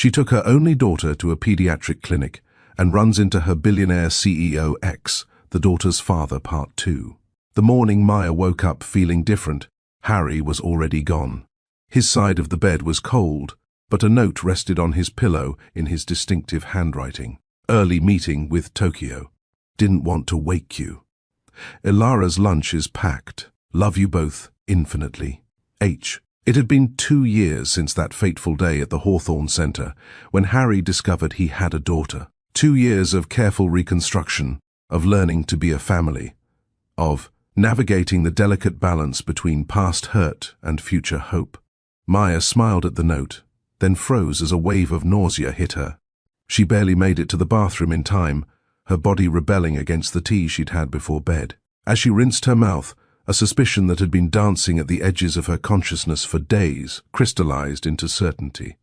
She took her only daughter to a pediatric clinic and runs into her billionaire CEO ex, the daughter's father, part 2. The morning Maya woke up feeling different, Harry was already gone. His side of the bed was cold, but a note rested on his pillow in his distinctive handwriting. Early meeting with Tokyo. Didn't want to wake you. Ilara's lunch is packed. Love you both infinitely. H. It had been 2 years since that fateful day at the Hawthorne Centre when Harry discovered he had a daughter. 2 years of careful reconstruction, of learning to be a family, of navigating the delicate balance between past hurt and future hope. Maya smiled at the note, then froze as a wave of nausea hit her. She barely made it to the bathroom in time, her body rebelling against the tea she'd had before bed. As she rinsed her mouth, a suspicion that had been dancing at the edges of her consciousness for days crystallized into certainty.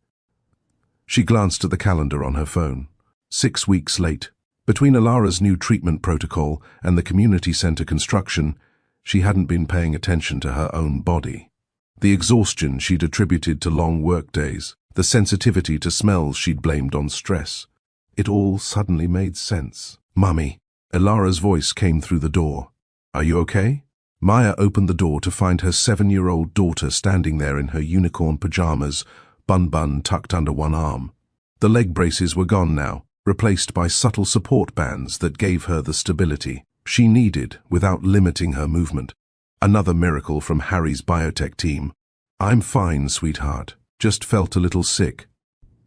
She glanced at the calendar on her phone. 6 weeks late. Between Ilara's new treatment protocol and the community center construction, she hadn't been paying attention to her own body. The exhaustion she'd attributed to long workdays, the sensitivity to smells she'd blamed on stress. It all suddenly made sense. "Mummy." Ilara's voice came through the door. "Are you okay?" Maya opened the door to find her 7-year-old daughter standing there in her unicorn pajamas, bun tucked under one arm. The leg braces were gone now, replaced by subtle support bands that gave her the stability she needed without limiting her movement. Another miracle from Harry's biotech team. "I'm fine, sweetheart. Just felt a little sick."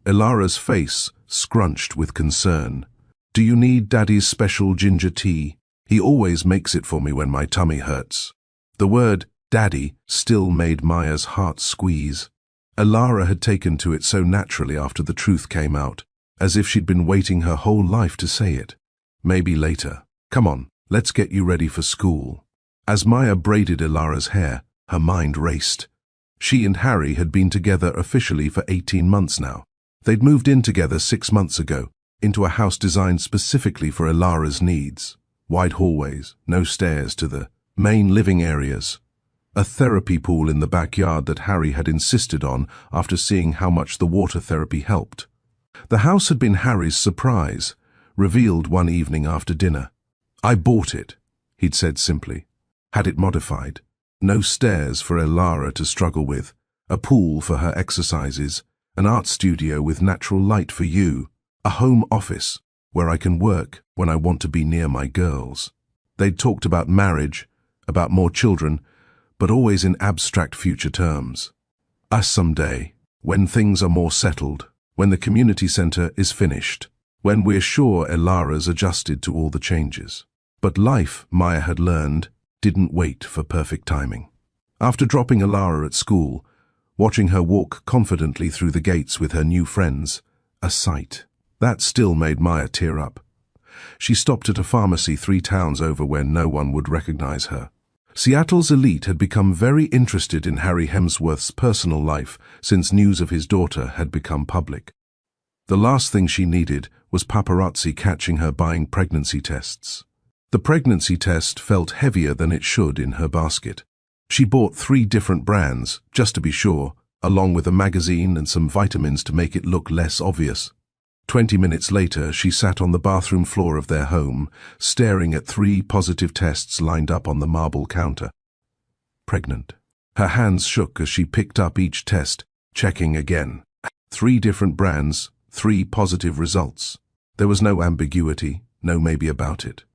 Ilara's face scrunched with concern. "Do you need Daddy's special ginger tea? He always makes it for me when my tummy hurts." The word Daddy still made Maya's heart squeeze. Ilara had taken to it so naturally after the truth came out, as if she'd been waiting her whole life to say it. "Maybe later. Come on, let's get you ready for school." As Maya braided Ilara's hair, her mind raced. She and Harry had been together officially for 18 months now. They'd moved in together 6 months ago, into a house designed specifically for Ilara's needs. Wide hallways, no stairs to the main living areas. A therapy pool in the backyard that Harry had insisted on after seeing how much the water therapy helped. The house had been Harry's surprise, revealed one evening after dinner. "I bought it," he'd said simply. Had it modified. No stairs for Ilara to struggle with, a pool for her exercises, an art studio with natural light for you, a home office where I can work when I want to be near my girls. They'd talked about marriage, about more children, but always in abstract future terms. Us someday, when things are more settled, when the community center is finished, when we're sure Ilara's adjusted to all the changes. But life, Maya had learned, didn't wait for perfect timing. After dropping Ilara at school, watching her walk confidently through the gates with her new friends, a sight. That still made Maya tear up. She stopped at a pharmacy 3 towns over where no one would recognize her. Seattle's elite had become very interested in Harry Hemsworth's personal life since news of his daughter had become public. The last thing she needed was paparazzi catching her buying pregnancy tests. The pregnancy test felt heavier than it should in her basket. She bought 3 different brands, just to be sure, along with a magazine and some vitamins to make it look less obvious. 20 minutes later, she sat on the bathroom floor of their home, staring at 3 positive tests lined up on the marble counter. Pregnant. Her hands shook as she picked up each test, checking again. 3 different brands, 3 positive results. There was no ambiguity, no maybe about it.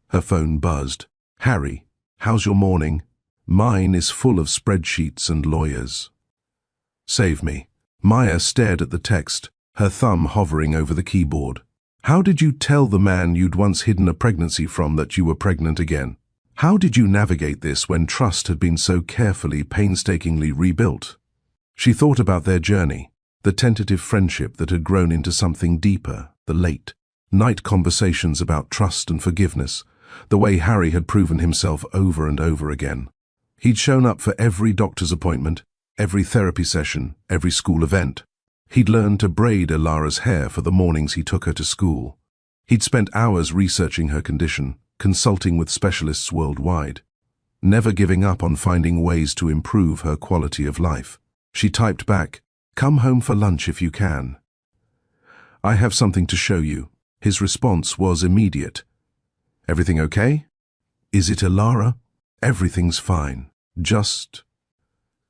Her phone buzzed. "Harry, how's your morning? Mine is full of spreadsheets and lawyers." "Save me." Maya stared at the text, her thumb hovering over the keyboard. "How did you tell the man you'd once hidden a pregnancy from that you were pregnant again? How did you navigate this when trust had been so carefully, painstakingly rebuilt?" She thought about their journey, the tentative friendship that had grown into something deeper, the late night conversations about trust and forgiveness, the way Harry had proven himself over and over again. He'd shown up for every doctor's appointment, every therapy session, every school event. He'd learned to braid Ilara's hair for the mornings he took her to school. He'd spent hours researching her condition, consulting with specialists worldwide, never giving up on finding ways to improve her quality of life. She typed back, "Come home for lunch if you can. I have something to show you. His response was immediate. Everything okay? Is it Alara? Everything's fine. Just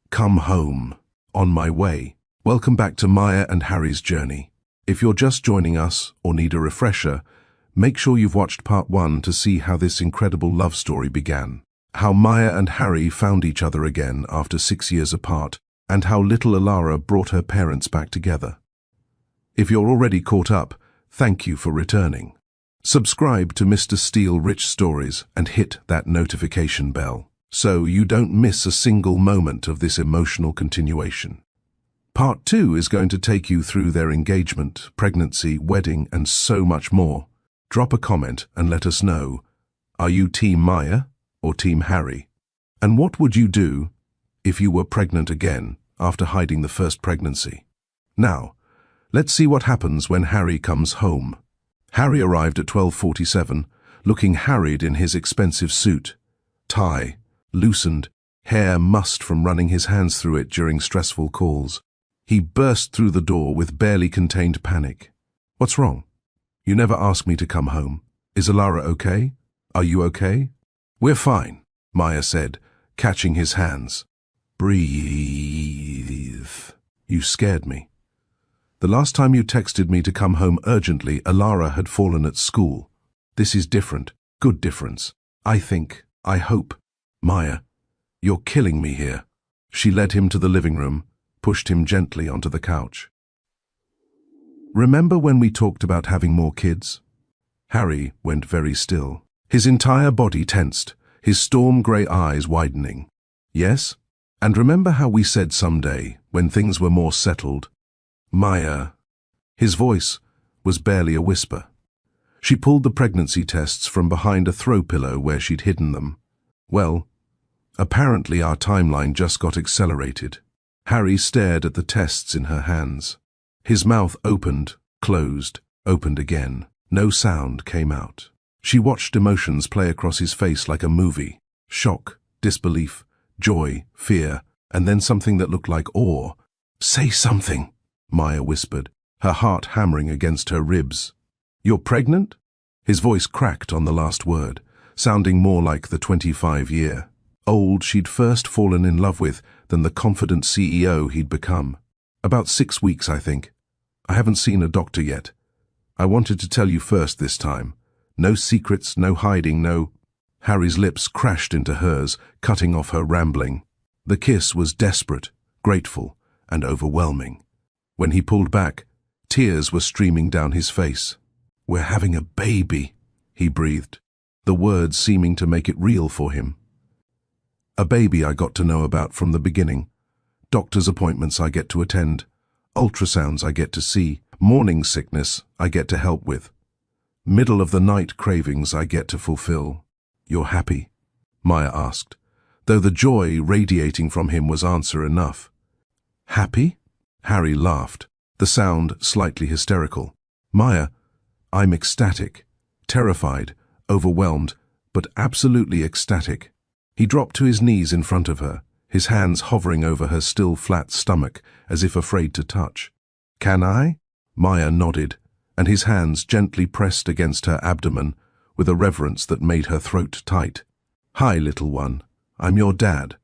come home. On my way. Welcome back to Maya and Harry's journey. If you're just joining us or need a refresher, make sure you've watched part 1 to see how this incredible love story began. How Maya and Harry found each other again after 6 years apart, and how little Alara brought her parents back together. If you're already caught up, thank you for returning. Subscribe to Mr. Steele Rich Stories and hit that notification bell, so you don't miss a single moment of this emotional continuation. Part 2 is going to take you through their engagement, pregnancy, wedding, and so much more. Drop a comment and let us know. Are you Team Maya or Team Harry? And what would you do if you were pregnant again after hiding the first pregnancy? Now, let's see what happens when Harry comes home. Harry arrived at 12:47, looking harried in his expensive suit. Tie loosened, hair mussed from running his hands through it during stressful calls. He burst through the door with barely contained panic. What's wrong? You never asked me to come home. Is Alara okay? Are you okay? We're fine, Maya said, catching his hands. Breathe. You scared me. The last time you texted me to come home urgently, Alara had fallen at school. This is different. Good difference. I think. I hope. Maya, you're killing me here. She led him to the living room, pushed him gently onto the couch. Remember when we talked about having more kids? Harry went very still. His entire body tensed, his storm grey eyes widening. Yes? And remember how we said someday, when things were more settled? Maya. His voice was barely a whisper. She pulled the pregnancy tests from behind a throw pillow where she'd hidden them. Well, apparently our timeline just got accelerated. Harry stared at the tests in her hands. His mouth opened, closed, opened again. No sound came out. She watched emotions play across his face like a movie. Shock, disbelief, joy, fear, and then something that looked like awe. Say something, Maya whispered, her heart hammering against her ribs. You're pregnant? His voice cracked on the last word, sounding more like the 25-year-old she'd first fallen in love with than the confident CEO he'd become. About 6 weeks, I think. I haven't seen a doctor yet. I wanted to tell you first this time. No secrets, no hiding, no... Harry's lips crashed into hers, cutting off her rambling. The kiss was desperate, grateful, and overwhelming. When he pulled back, tears were streaming down his face. We're having a baby, he breathed, the words seeming to make it real for him. A baby I got to know about from the beginning. Doctor's appointments I get to attend. Ultrasounds I get to see. Morning sickness I get to help with. Middle of the night cravings I get to fulfill. You're happy? Maya asked, though the joy radiating from him was answer enough. Happy? Harry laughed, the sound slightly hysterical. Maya, I'm ecstatic, terrified, overwhelmed, but absolutely ecstatic. He dropped to his knees in front of her, his hands hovering over her still flat stomach as if afraid to touch. Can I? Maya nodded, and his hands gently pressed against her abdomen with a reverence that made her throat tight. Hi, little one. I'm your dad.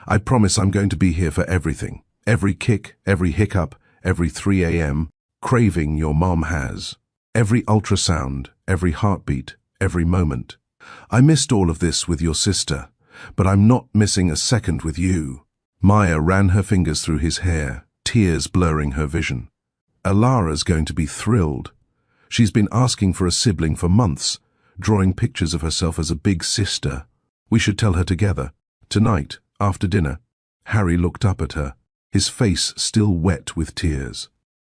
I promise I'm going to be here for everything. Every kick, every hiccup, every 3 a.m. craving your mom has. Every ultrasound, every heartbeat, every moment. I missed all of this with your sister, but I'm not missing a second with you. Maya ran her fingers through his hair, tears blurring her vision. Alara's going to be thrilled. She's been asking for a sibling for months, drawing pictures of herself as a big sister. We should tell her together. Tonight, after dinner. Harry looked up at her, his face still wet with tears.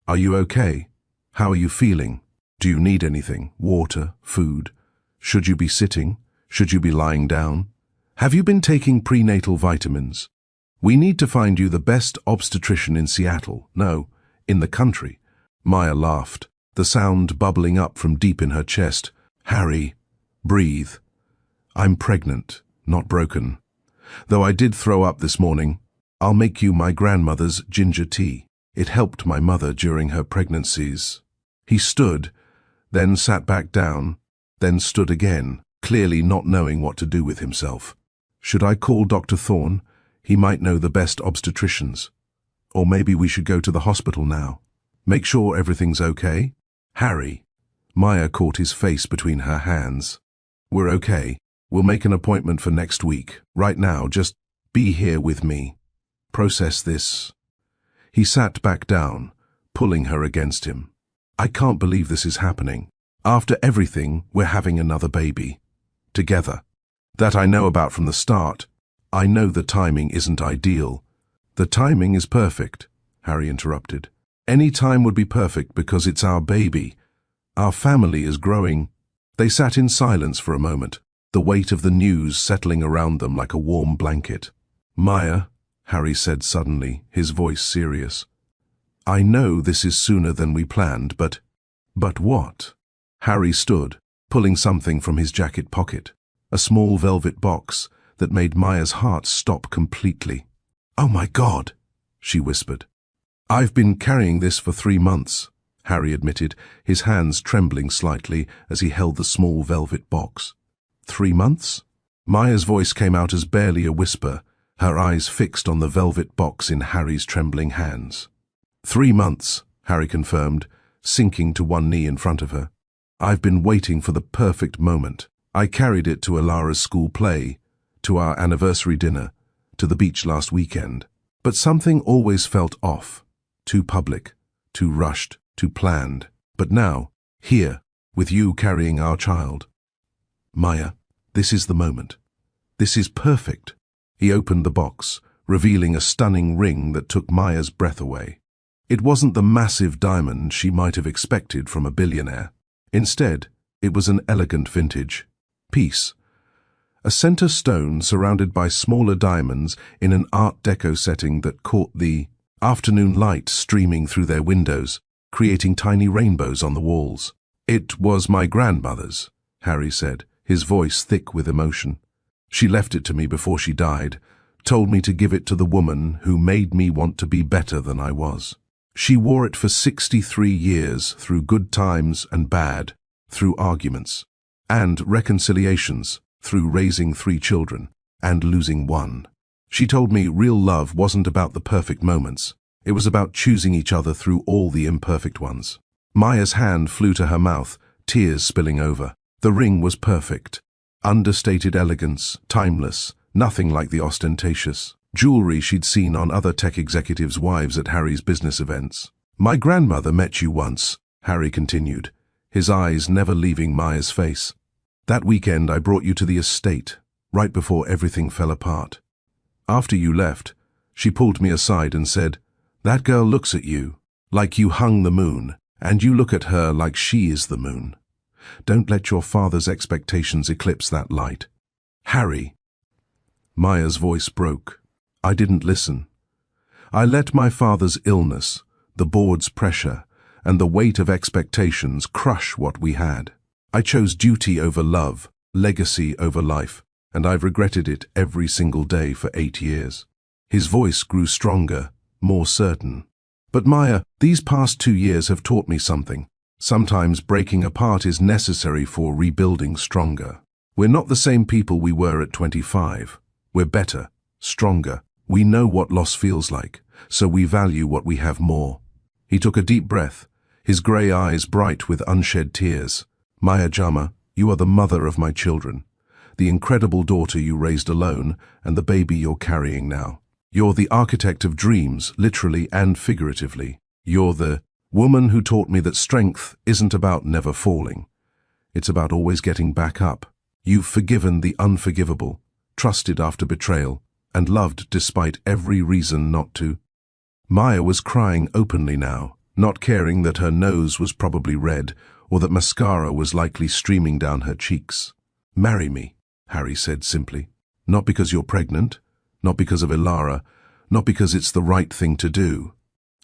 Are you okay? How are you feeling? Do you need anything? Water? Food? Should you be sitting? Should you be lying down? Have you been taking prenatal vitamins? We need to find you the best obstetrician in Seattle. No, in the country. Maya laughed, the sound bubbling up from deep in her chest. Harry, breathe. I'm pregnant, not broken. Though I did throw up this morning, I'll make you my grandmother's ginger tea. It helped my mother during her pregnancies. He stood, then sat back down, then stood again, clearly not knowing what to do with himself. Should I call Dr. Thorne? He might know the best obstetricians. Or maybe we should go to the hospital now. Make sure everything's okay? Harry. Maya caught his face between her hands. We're okay. We'll make an appointment for next week. Right now, just be here with me. Process this. He sat back down, pulling her against him. I can't believe this is happening. After everything, we're having another baby. Together. That I know about from the start. I know the timing isn't ideal. The timing is perfect, Harry interrupted. Any time would be perfect because it's our baby. Our family is growing. They sat in silence for a moment, the weight of the news settling around them like a warm blanket. Maya, Harry said suddenly, his voice serious. I know this is sooner than we planned, but what? Harry stood, pulling something from his jacket pocket, a small velvet box that made Maya's heart stop completely. Oh my God, she whispered. I've been carrying this for 3 months, Harry admitted, his hands trembling slightly as he held the small velvet box. 3 months? Maya's voice came out as barely a whisper, her eyes fixed on the velvet box in Harry's trembling hands. 3 months, Harry confirmed, sinking to one knee in front of her. I've been waiting for the perfect moment. I carried it to Alara's school play, to our anniversary dinner, to the beach last weekend. But something always felt off. Too public, too rushed, too planned. But now, here, with you carrying our child. Maya, this is the moment. This is perfect. He opened the box, revealing a stunning ring that took Maya's breath away. It wasn't the massive diamond she might have expected from a billionaire. Instead, it was an elegant vintage piece. A center stone surrounded by smaller diamonds in an Art Deco setting that caught the afternoon light streaming through their windows, creating tiny rainbows on the walls. It was my grandmother's, Harry said, his voice thick with emotion. She left it to me before she died, told me to give it to the woman who made me want to be better than I was. She wore it for 63 years, through good times and bad, through arguments and reconciliations, through raising 3 children and losing 1. She told me real love wasn't about the perfect moments. It was about choosing each other through all the imperfect ones. Maya's hand flew to her mouth, tears spilling over. The ring was perfect. Understated elegance, timeless, nothing like the ostentatious jewelry she'd seen on other tech executives' wives at Harry's business events. My grandmother met you once, Harry continued, his eyes never leaving Maya's face. That weekend I brought you to the estate, right before everything fell apart. After you left, she pulled me aside and said, "That girl looks at you, like you hung the moon, and you look at her like she is the moon. Don't let your father's expectations eclipse that light." Harry. Maya's voice broke. I didn't listen. I let my father's illness, the board's pressure, and the weight of expectations crush what we had. I chose duty over love, legacy over life, and I've regretted it every single day for 8 years. His voice grew stronger, more certain. But Maya, these past 2 years have taught me something. Sometimes breaking apart is necessary for rebuilding stronger. We're not the same people we were at 25. We're better, stronger. We know what loss feels like, so we value what we have more. He took a deep breath, his grey eyes bright with unshed tears. Maya Jama, you are the mother of my children, the incredible daughter you raised alone, and the baby you're carrying now. You're the architect of dreams, literally and figuratively. You're the woman who taught me that strength isn't about never falling. It's about always getting back up. You've forgiven the unforgivable, trusted after betrayal, and loved despite every reason not to. Maya was crying openly now, not caring that her nose was probably red or that mascara was likely streaming down her cheeks. Marry me, Harry said simply. Not because you're pregnant, not because of Alara, not because it's the right thing to do.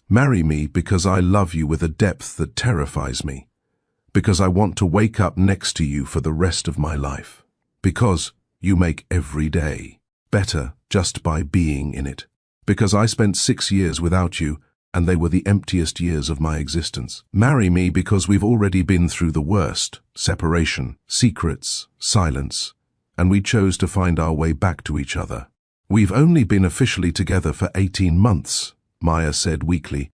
Marry me because I love you with a depth that terrifies me. Because I want to wake up next to you for the rest of my life. Because you make every day better just by being in it. Because I spent 6 years without you, and they were the emptiest years of my existence. Marry me because we've already been through the worst: separation, secrets, silence, and we chose to find our way back to each other. We've only been officially together for 18 months, Maya said weakly,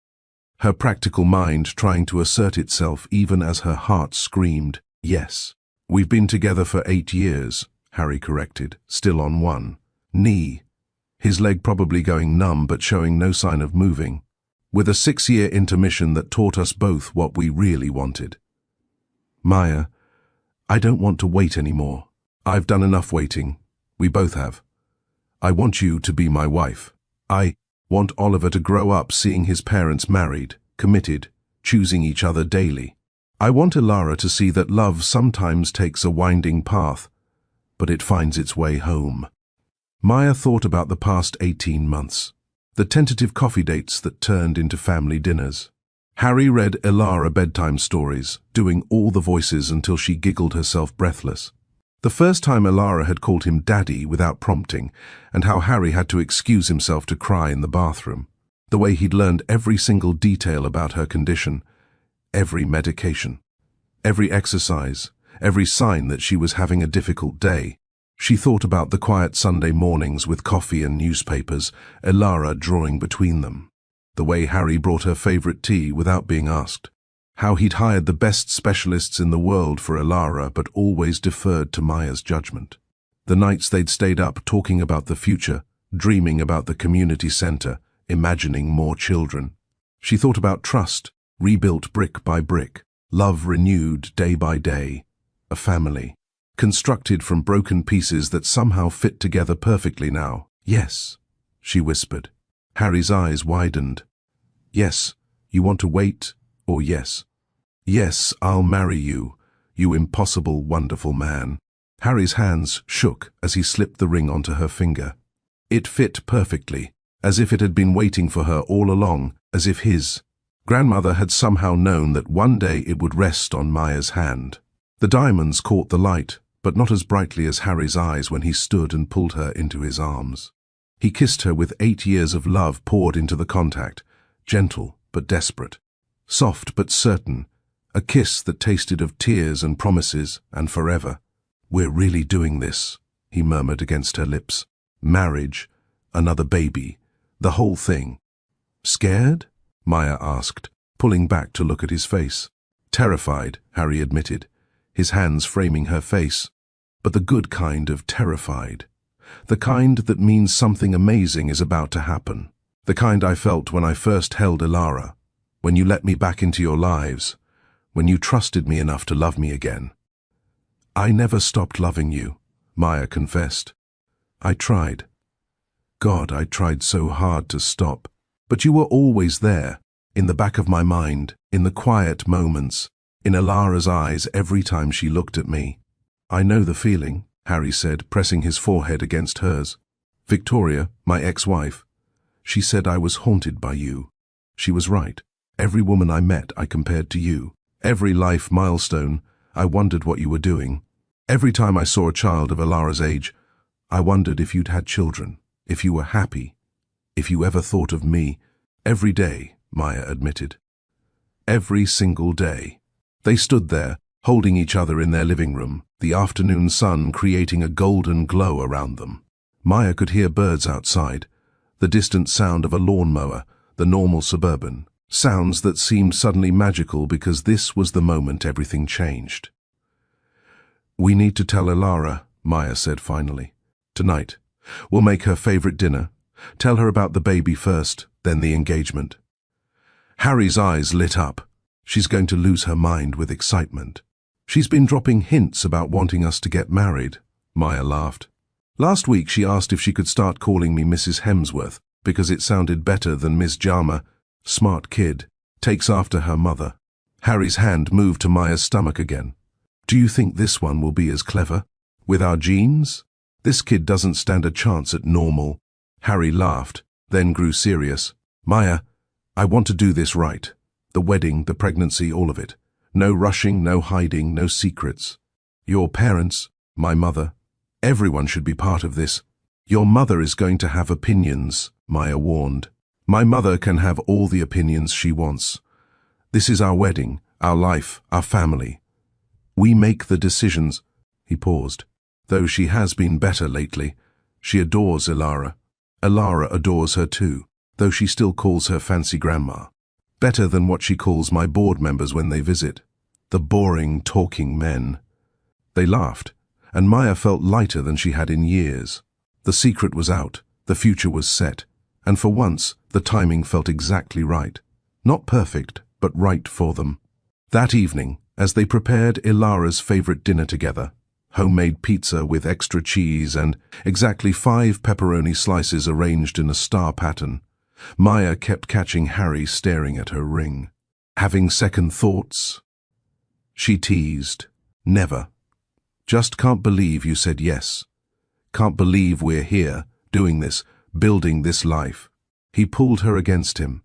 her practical mind trying to assert itself even as her heart screamed, yes. We've been together for 8 years, Harry corrected, still on one knee, his leg probably going numb but showing no sign of moving, with a 6-year intermission that taught us both what we really wanted. Maya, I don't want to wait anymore. I've done enough waiting. We both have. I want you to be my wife. I want Oliver to grow up seeing his parents married, committed, choosing each other daily. I want Ilara to see that love sometimes takes a winding path, but it finds its way home. Maya thought about the past 18 months. The tentative coffee dates that turned into family dinners. Harry read Ilara bedtime stories, doing all the voices until she giggled herself breathless. The first time Ilara had called him Daddy without prompting, and how Harry had to excuse himself to cry in the bathroom. The way he'd learned every single detail about her condition, every medication, every exercise, every sign that she was having a difficult day. She thought about the quiet Sunday mornings with coffee and newspapers, Ilara drawing between them. The way Harry brought her favorite tea without being asked. How he'd hired the best specialists in the world for Ilara but always deferred to Maya's judgment. The nights they'd stayed up talking about the future, dreaming about the community center, imagining more children. She thought about trust, rebuilt brick by brick, love renewed day by day, a family, constructed from broken pieces that somehow fit together perfectly now. Yes, she whispered. Harry's eyes widened. Yes, you want to wait, or yes? Yes, I'll marry you, you impossible, wonderful man. Harry's hands shook as he slipped the ring onto her finger. It fit perfectly, as if it had been waiting for her all along, as if his grandmother had somehow known that one day it would rest on Maya's hand. The diamonds caught the light, but not as brightly as Harry's eyes when he stood and pulled her into his arms. He kissed her with 8 years of love poured into the contact, gentle but desperate, soft but certain, a kiss that tasted of tears and promises and forever. We're really doing this, he murmured against her lips. Marriage, another baby, the whole thing. Scared? Maya asked, pulling back to look at his face. Terrified, Harry admitted, his hands framing her face, but the good kind of terrified. The kind that means something amazing is about to happen. The kind I felt when I first held Ilara, when you let me back into your lives, when you trusted me enough to love me again. I never stopped loving you, Maya confessed. I tried. God, I tried so hard to stop. But you were always there, in the back of my mind, in the quiet moments, in Ilara's eyes every time she looked at me. I know the feeling, Harry said, pressing his forehead against hers. Victoria, my ex-wife, she said I was haunted by you. She was right. Every woman I met I compared to you. Every life milestone, I wondered what you were doing. Every time I saw a child of Ilara's age, I wondered if you'd had children, if you were happy, if you ever thought of me. Every day, Maya admitted. Every single day. They stood there, holding each other in their living room, the afternoon sun creating a golden glow around them. Maya could hear birds outside, the distant sound of a lawnmower, the normal suburban, sounds that seemed suddenly magical because this was the moment everything changed. We need to tell Ilara, Maya said finally. Tonight. We'll make her favorite dinner. Tell her about the baby first, then the engagement. Harry's eyes lit up. She's going to lose her mind with excitement. She's been dropping hints about wanting us to get married, Maya laughed. Last week she asked if she could start calling me Mrs. Hemsworth because it sounded better than Miss Jama. Smart kid, takes after her mother. Harry's hand moved to Maya's stomach again. Do you think this one will be as clever? With our genes? This kid doesn't stand a chance at normal. Harry laughed, then grew serious. Maya, I want to do this right. The wedding, the pregnancy, all of it. No rushing, no hiding, no secrets. Your parents, my mother, everyone should be part of this. Your mother is going to have opinions, Maya warned. My mother can have all the opinions she wants. This is our wedding, our life, our family. We make the decisions." He paused. "Though she has been better lately. She adores Ilara. Ilara adores her too, though she still calls her fancy grandma. Better than what she calls my board members when they visit. The boring, talking men." They laughed, and Maya felt lighter than she had in years. The secret was out, the future was set, and for once, the timing felt exactly right. Not perfect, but right for them. That evening, as they prepared Ilara's favorite dinner together, homemade pizza with extra cheese and exactly 5 pepperoni slices arranged in a star pattern, Maya kept catching Harry staring at her ring. "Having second thoughts?" She teased. "Never. Just can't believe you said yes. Can't believe we're here, doing this, building this life." He pulled her against him,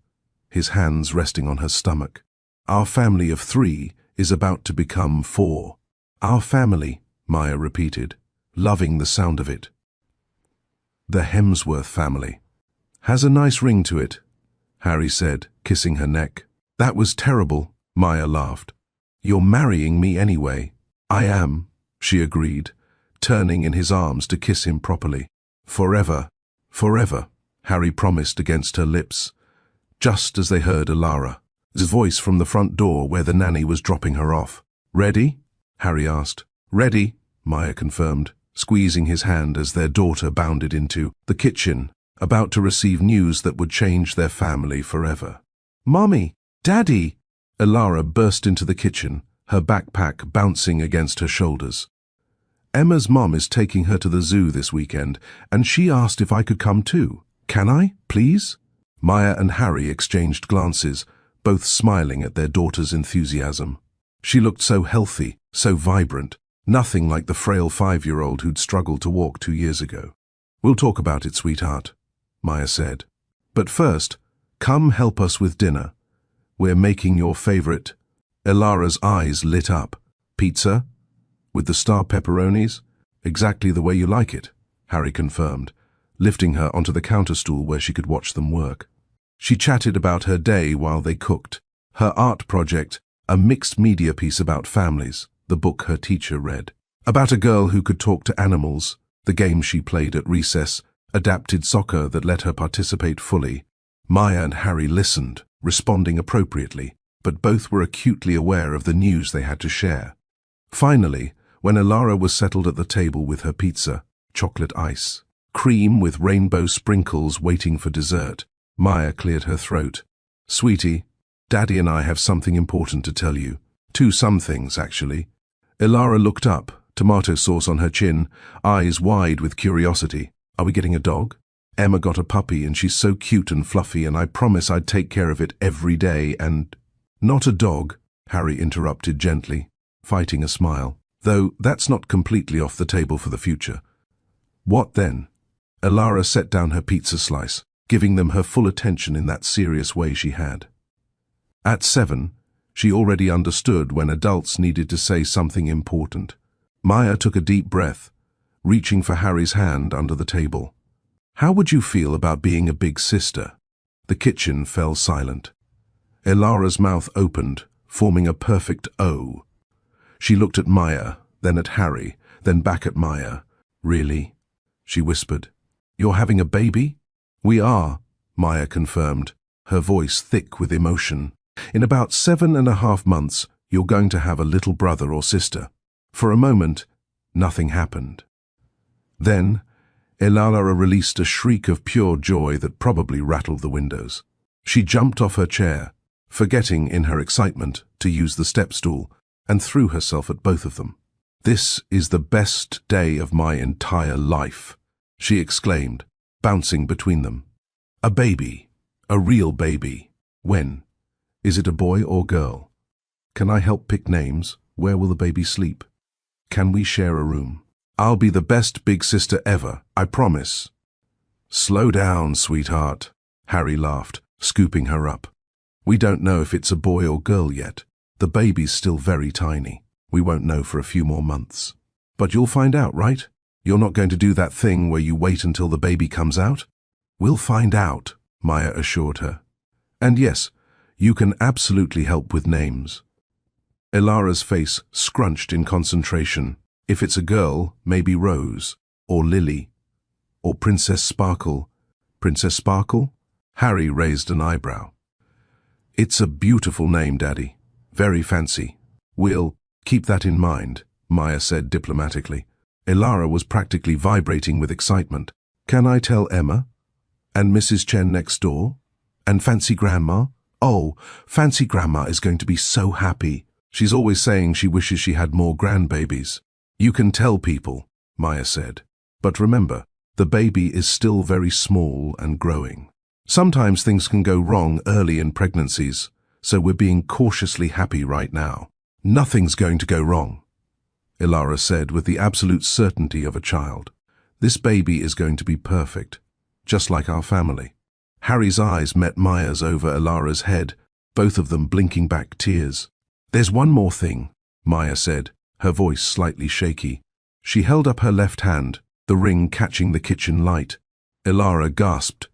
his hands resting on her stomach. "Our family of 3 is about to become 4. Our family," Maya repeated, loving the sound of it. "The Hemsworth family. Has a nice ring to it," Harry said, kissing her neck. "That was terrible," Maya laughed. "You're marrying me anyway." "I am," she agreed, turning in his arms to kiss him properly. "Forever, forever," Harry promised against her lips, just as they heard Ilara's voice from the front door where the nanny was dropping her off. "Ready?" Harry asked. "Ready," Maya confirmed, squeezing his hand as their daughter bounded into the kitchen, about to receive news that would change their family forever. "Mommy! Daddy!" Ilara burst into the kitchen, her backpack bouncing against her shoulders. "Emma's mom is taking her to the zoo this weekend, and she asked if I could come too. Can I, please?" Maya and Harry exchanged glances, both smiling at their daughter's enthusiasm. She looked so healthy, so vibrant, nothing like the frail 5-year-old who'd struggled to walk 2 years ago. "We'll talk about it, sweetheart," Maya said. "But first, come help us with dinner. We're making your favorite." Ilara's eyes lit up. "Pizza? With the star pepperonis? Exactly the way you like it," Harry confirmed, lifting her onto the counter stool where she could watch them work. She chatted about her day while they cooked, her art project, a mixed media piece about families, the book her teacher read, about a girl who could talk to animals, the game she played at recess, adapted soccer that let her participate fully. Maya and Harry listened, responding appropriately, but both were acutely aware of the news they had to share. Finally, when Ilara was settled at the table with her pizza, chocolate ice, cream with rainbow sprinkles waiting for dessert, Maya cleared her throat. "Sweetie, Daddy and I have something important to tell you. 2 some things, actually." Ilara looked up, tomato sauce on her chin, eyes wide with curiosity. "Are we getting a dog? Emma got a puppy and she's so cute and fluffy, and I promise I'd take care of it every day and—" "Not a dog," Harry interrupted gently, fighting a smile, "though that's not completely off the table for the future." "What then?" Ilara set down her pizza slice, giving them her full attention in that serious way she had. At 7, she already understood when adults needed to say something important. Maya took a deep breath, reaching for Harry's hand under the table. "How would you feel about being a big sister?" The kitchen fell silent. Ilara's mouth opened, forming a perfect O. She looked at Maya, then at Harry, then back at Maya. "Really?" she whispered. "You're having a baby?" "We are," Maya confirmed, her voice thick with emotion. "In about 7.5 months, you're going to have a little brother or sister." For a moment, nothing happened. Then, Ilara released a shriek of pure joy that probably rattled the windows. She jumped off her chair, forgetting in her excitement to use the step stool, and threw herself at both of them. "This is the best day of my entire life," she exclaimed, bouncing between them. "A baby, a real baby. When? Is it a boy or girl? Can I help pick names? Where will the baby sleep? Can we share a room? I'll be the best big sister ever, I promise." "Slow down, sweetheart," Harry laughed, scooping her up. "We don't know if it's a boy or girl yet. The baby's still very tiny. We won't know for a few more months. But you'll find out, right? You're not going to do that thing where you wait until the baby comes out?" "We'll find out," Maya assured her. And yes, you can absolutely help with names. Elara's face scrunched in concentration. If it's a girl, maybe Rose, or Lily, or Princess Sparkle. Princess Sparkle? Harry raised an eyebrow. It's a beautiful name, Daddy. Very fancy. We'll keep that in mind, Maya said diplomatically. Elara was practically vibrating with excitement. Can I tell Emma? And Mrs. Chen next door? And Fancy Grandma? Oh, Fancy Grandma is going to be so happy. She's always saying she wishes she had more grandbabies. You can tell people, Maya said. But remember, the baby is still very small and growing. Sometimes things can go wrong early in pregnancies, so we're being cautiously happy right now. Nothing's going to go wrong, Elara said with the absolute certainty of a child. This baby is going to be perfect, just like our family. Harry's eyes met Maya's over Elara's head, both of them blinking back tears. There's one more thing, Maya said, her voice slightly shaky. She held up her left hand, the ring catching the kitchen light. Elara gasped.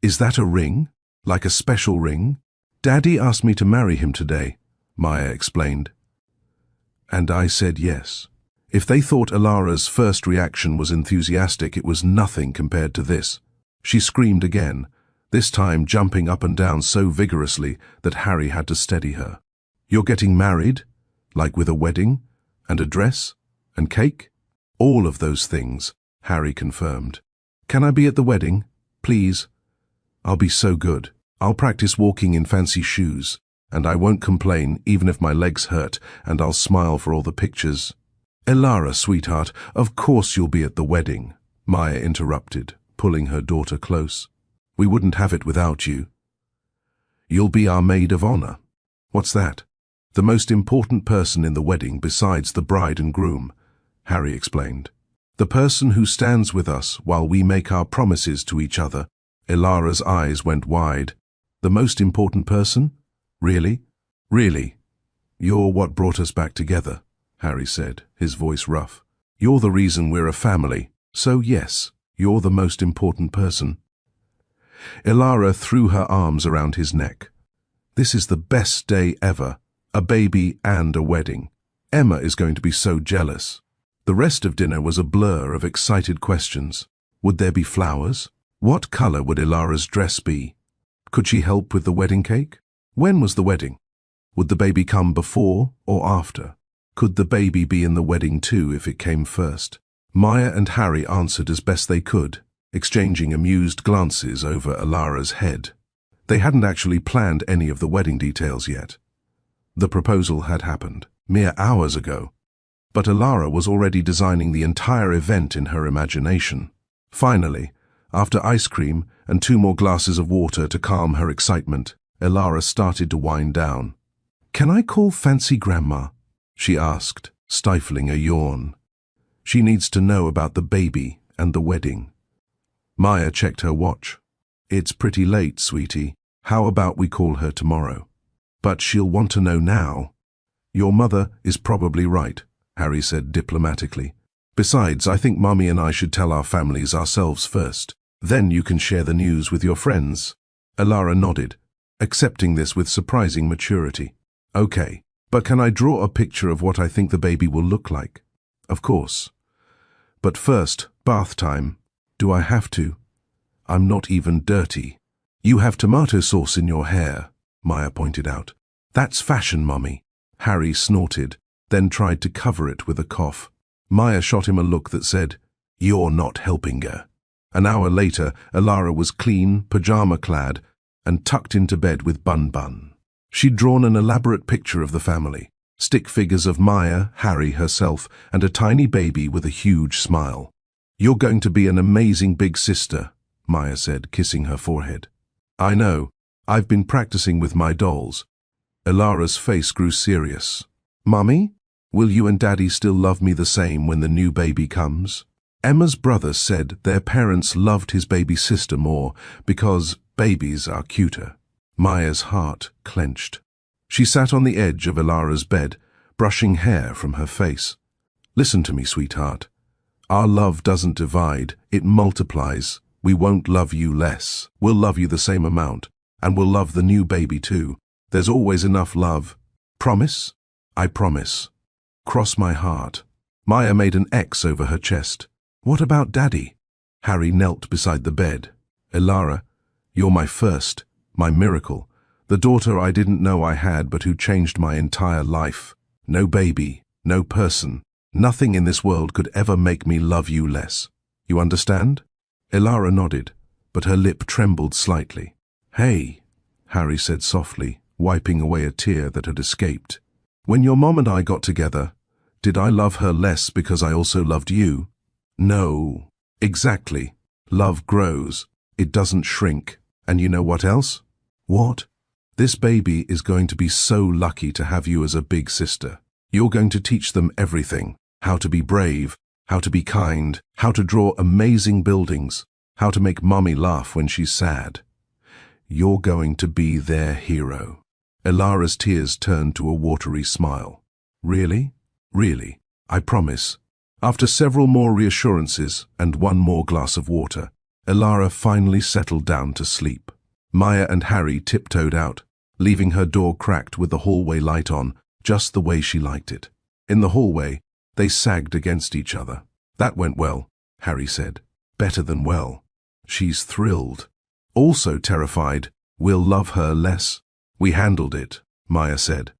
Is that a ring? Like a special ring? Daddy asked me to marry him today, Maya explained. And I said yes. If they thought Elara's first reaction was enthusiastic, it was nothing compared to this. She screamed again, this time jumping up and down so vigorously that Harry had to steady her. You're getting married? Like with a wedding? And a dress? And cake? All of those things, Harry confirmed. Can I be at the wedding? Please? I'll be so good. I'll practice walking in fancy shoes, and I won't complain even if my legs hurt, and I'll smile for all the pictures. Elara, sweetheart, of course you'll be at the wedding, Maya interrupted, pulling her daughter close. We wouldn't have it without you. You'll be our maid of honor. What's that? The most important person in the wedding besides the bride and groom, Harry explained. The person who stands with us while we make our promises to each other. Elara's eyes went wide. The most important person? Really? Really? You're what brought us back together, Harry said, his voice rough. You're the reason we're a family, so yes, you're the most important person. Elara threw her arms around his neck. This is the best day ever, a baby and a wedding. Emma is going to be so jealous. The rest of dinner was a blur of excited questions. Would there be flowers? What color would Elara's dress be? Could she help with the wedding cake? When was the wedding? Would the baby come before or after? Could the baby be in the wedding too if it came first? Maya and Harry answered as best they could, exchanging amused glances over Elara's head. They hadn't actually planned any of the wedding details yet. The proposal had happened mere hours ago, but Elara was already designing the entire event in her imagination. Finally, after ice cream and 2 more glasses of water to calm her excitement, Elara started to wind down. Can I call Fancy Grandma? She asked, stifling a yawn. She needs to know about the baby and the wedding. Maya checked her watch. It's pretty late, sweetie. How about we call her tomorrow? But she'll want to know now. Your mother is probably right, Harry said diplomatically. Besides, I think Mommy and I should tell our families ourselves first. Then you can share the news with your friends. Elara nodded, accepting this with surprising maturity. Okay, but can I draw a picture of what I think the baby will look like? Of course. But first, bath time. Do I have to? I'm not even dirty. You have tomato sauce in your hair, Maya pointed out. That's fashion, Mommy. Harry snorted, then tried to cover it with a cough. Maya shot him a look that said, You're not helping her. An hour later, Elara was clean, pajama-clad, and tucked into bed with Bun Bun. She'd drawn an elaborate picture of the family, stick figures of Maya, Harry, herself, and a tiny baby with a huge smile. You're going to be an amazing big sister, Maya said, kissing her forehead. I know. I've been practicing with my dolls. Elara's face grew serious. Mummy, will you and Daddy still love me the same when the new baby comes? Emma's brother said their parents loved his baby sister more because babies are cuter. Maya's heart clenched. She sat on the edge of Elara's bed, brushing hair from her face. Listen to me, sweetheart. Our love doesn't divide, it multiplies. We won't love you less. We'll love you the same amount. And we'll love the new baby too. There's always enough love. Promise? I promise. Cross my heart. Maya made an X over her chest. What about Daddy? Harry knelt beside the bed. Elara, you're my first, my miracle. The daughter I didn't know I had but who changed my entire life. No baby, no person, nothing in this world could ever make me love you less. You understand? Elara nodded, but her lip trembled slightly. Hey, Harry said softly, wiping away a tear that had escaped. When your mom and I got together, did I love her less because I also loved you? No. Exactly. Love grows. It doesn't shrink. And you know what else? What? This baby is going to be so lucky to have you as a big sister. You're going to teach them everything. How to be brave, how to be kind, how to draw amazing buildings, how to make Mummy laugh when she's sad. You're going to be their hero. Elara's tears turned to a watery smile. Really? Really. I promise. After several more reassurances and one more glass of water, Elara finally settled down to sleep. Maya and Harry tiptoed out, leaving her door cracked with the hallway light on, just the way she liked it. In the hallway, they sagged against each other. That went well, Harry said. Better than well. She's thrilled. Also terrified, we'll love her less. We handled it, Maya said.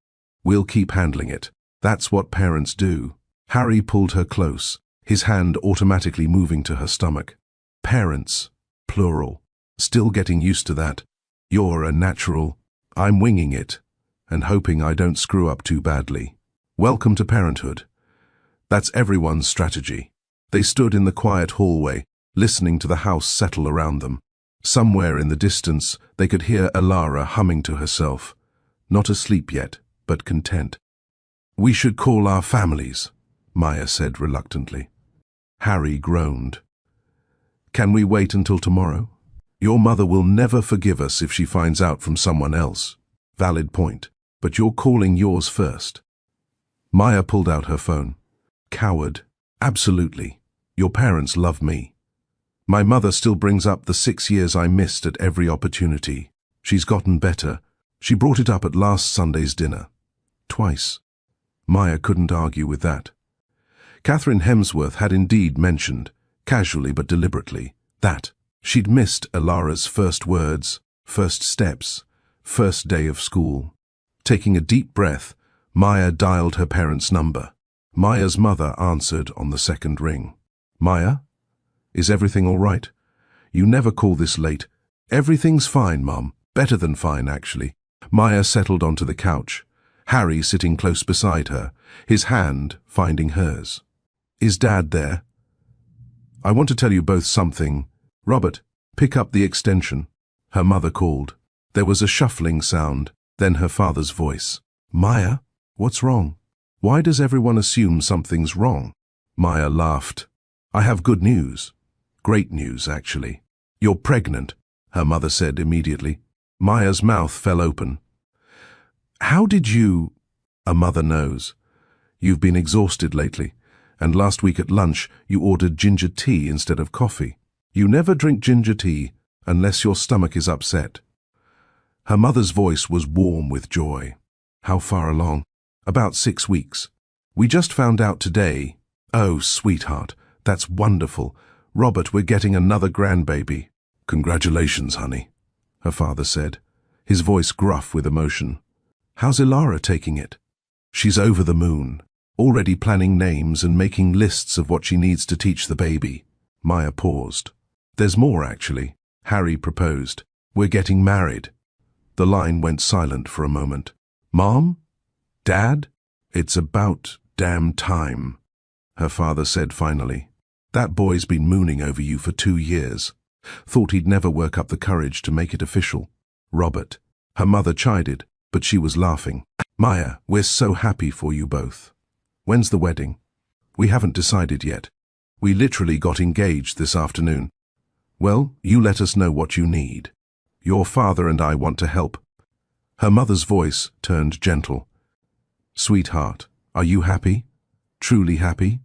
We'll keep handling it. That's what parents do. Harry pulled her close, his hand automatically moving to her stomach. Parents, plural. Still getting used to that. You're a natural. I'm winging it, and hoping I don't screw up too badly. Welcome to parenthood. That's everyone's strategy. They stood in the quiet hallway, listening to the house settle around them. Somewhere in the distance, they could hear Elara humming to herself. Not asleep yet, but content. We should call our families, Maya said reluctantly. Harry groaned. Can we wait until tomorrow? Your mother will never forgive us if she finds out from someone else. Valid point, but you're calling yours first. Maya pulled out her phone. Coward. Absolutely. Your parents love me. My mother still brings up the 6 years I missed at every opportunity. She's gotten better. She brought it up at last Sunday's dinner. Twice. Maya couldn't argue with that. Catherine Hemsworth had indeed mentioned, casually but deliberately, that she'd missed Elara's first words, first steps, first day of school. Taking a deep breath, Maya dialed her parents' number. Maya's mother answered on the second ring. Maya? Is everything all right? You never call this late. Everything's fine, Mum. Better than fine, actually. Maya settled onto the couch, Harry sitting close beside her, his hand finding hers. Is Dad there? I want to tell you both something. Robert, pick up the extension. Her mother called. There was a shuffling sound, then her father's voice. Maya, what's wrong? Why does everyone assume something's wrong? Maya laughed. I have good news. Great news, actually. You're pregnant, her mother said immediately. Maya's mouth fell open. How did you... A mother knows. You've been exhausted lately, and last week at lunch you ordered ginger tea instead of coffee. You never drink ginger tea unless your stomach is upset. Her mother's voice was warm with joy. How far along? About 6 weeks. We just found out today. Oh, sweetheart, that's wonderful. Robert, we're getting another grandbaby. Congratulations, honey, her father said, his voice gruff with emotion. How's Elara taking it? She's over the moon, already planning names and making lists of what she needs to teach the baby. Maya paused. There's more, actually. Harry proposed. We're getting married. The line went silent for a moment. Mom? Dad? It's about damn time, her father said finally. That boy's been mooning over you for 2 years. Thought he'd never work up the courage to make it official. Robert. Her mother chided, but she was laughing. Maya, we're so happy for you both. When's the wedding? We haven't decided yet. We literally got engaged this afternoon. Well, you let us know what you need. Your father and I want to help. Her mother's voice turned gentle. Sweetheart, are you happy? Truly happy?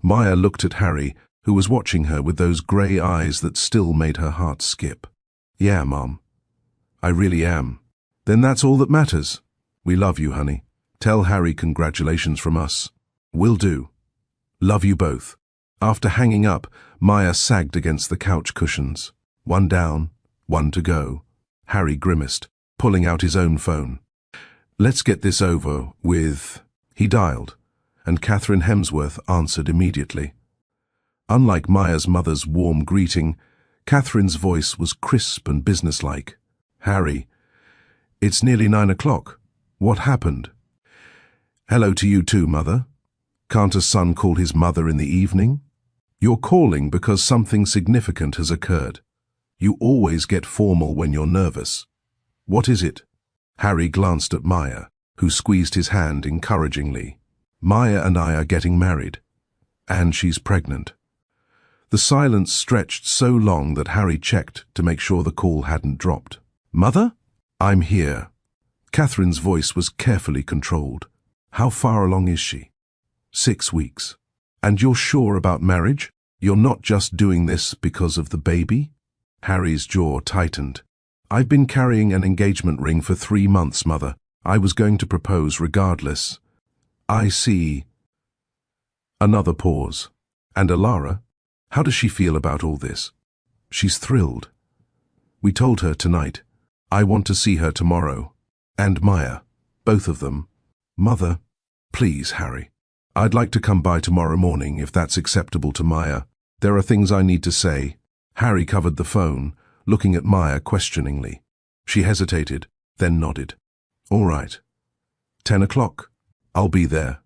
Maya looked at Harry, who was watching her with those grey eyes that still made her heart skip. "Yeah, Mom. I really am." "Then that's all that matters. We love you, honey. Tell Harry congratulations from us." "Will do. Love you both." After hanging up, Maya sagged against the couch cushions. One down, one to go. Harry grimaced, pulling out his own phone. "Let's get this over with." He dialed, and Catherine Hemsworth answered immediately. Unlike Maya's mother's warm greeting, Catherine's voice was crisp and businesslike. "Harry, it's nearly 9 o'clock. What happened?" "Hello to you too, Mother. Can't a son call his mother in the evening? You're calling because something significant has occurred. You always get formal when you're nervous. What is it?" Harry glanced at Maya, who squeezed his hand encouragingly. "Maya and I are getting married, and she's pregnant." The silence stretched so long that Harry checked to make sure the call hadn't dropped. "Mother? I'm here." Catherine's voice was carefully controlled. "How far along is she?" 6 weeks. "And you're sure about marriage? You're not just doing this because of the baby?" Harry's jaw tightened. "I've been carrying an engagement ring for 3 months, Mother. I was going to propose regardless." "I see." Another pause. "And Alara? How does she feel about all this?" "She's thrilled. We told her tonight. I want to see her tomorrow. And Maya. Both of them." "Mother." "Please, Harry. I'd like to come by tomorrow morning if that's acceptable to Maya. There are things I need to say." Harry covered the phone, looking at Maya questioningly. She hesitated, then nodded. "All right. 10 o'clock. I'll be there.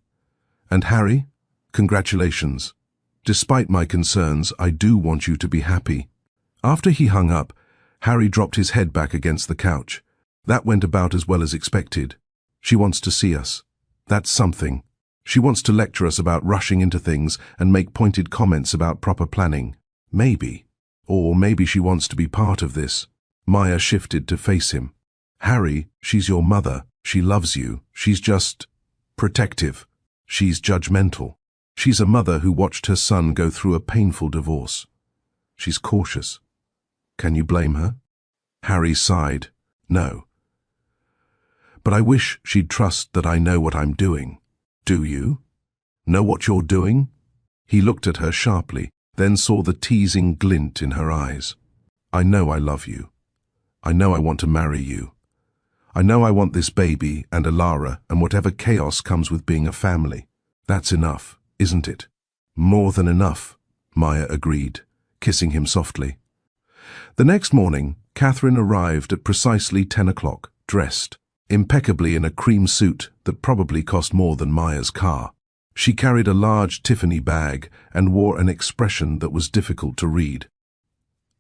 And Harry, congratulations. Despite my concerns, I do want you to be happy." After he hung up, Harry dropped his head back against the couch. That went about as well as expected. She wants to see us. That's something. She wants to lecture us about rushing into things and make pointed comments about proper planning. Maybe. Or maybe she wants to be part of this. Maya shifted to face him. "Harry, she's your mother. She loves you. She's just protective. She's judgmental. She's a mother who watched her son go through a painful divorce. She's cautious. Can you blame her?" Harry sighed. "No. But I wish she'd trust that I know what I'm doing." "Do you? Know what you're doing?" He looked at her sharply, then saw the teasing glint in her eyes. "I know I love you. I know I want to marry you. I know I want this baby and Alara and whatever chaos comes with being a family. That's enough, isn't it?" "More than enough," Maya agreed, kissing him softly. The next morning, Catherine arrived at precisely 10 o'clock, dressed impeccably in a cream suit that probably cost more than Maya's car. She carried a large Tiffany bag and wore an expression that was difficult to read.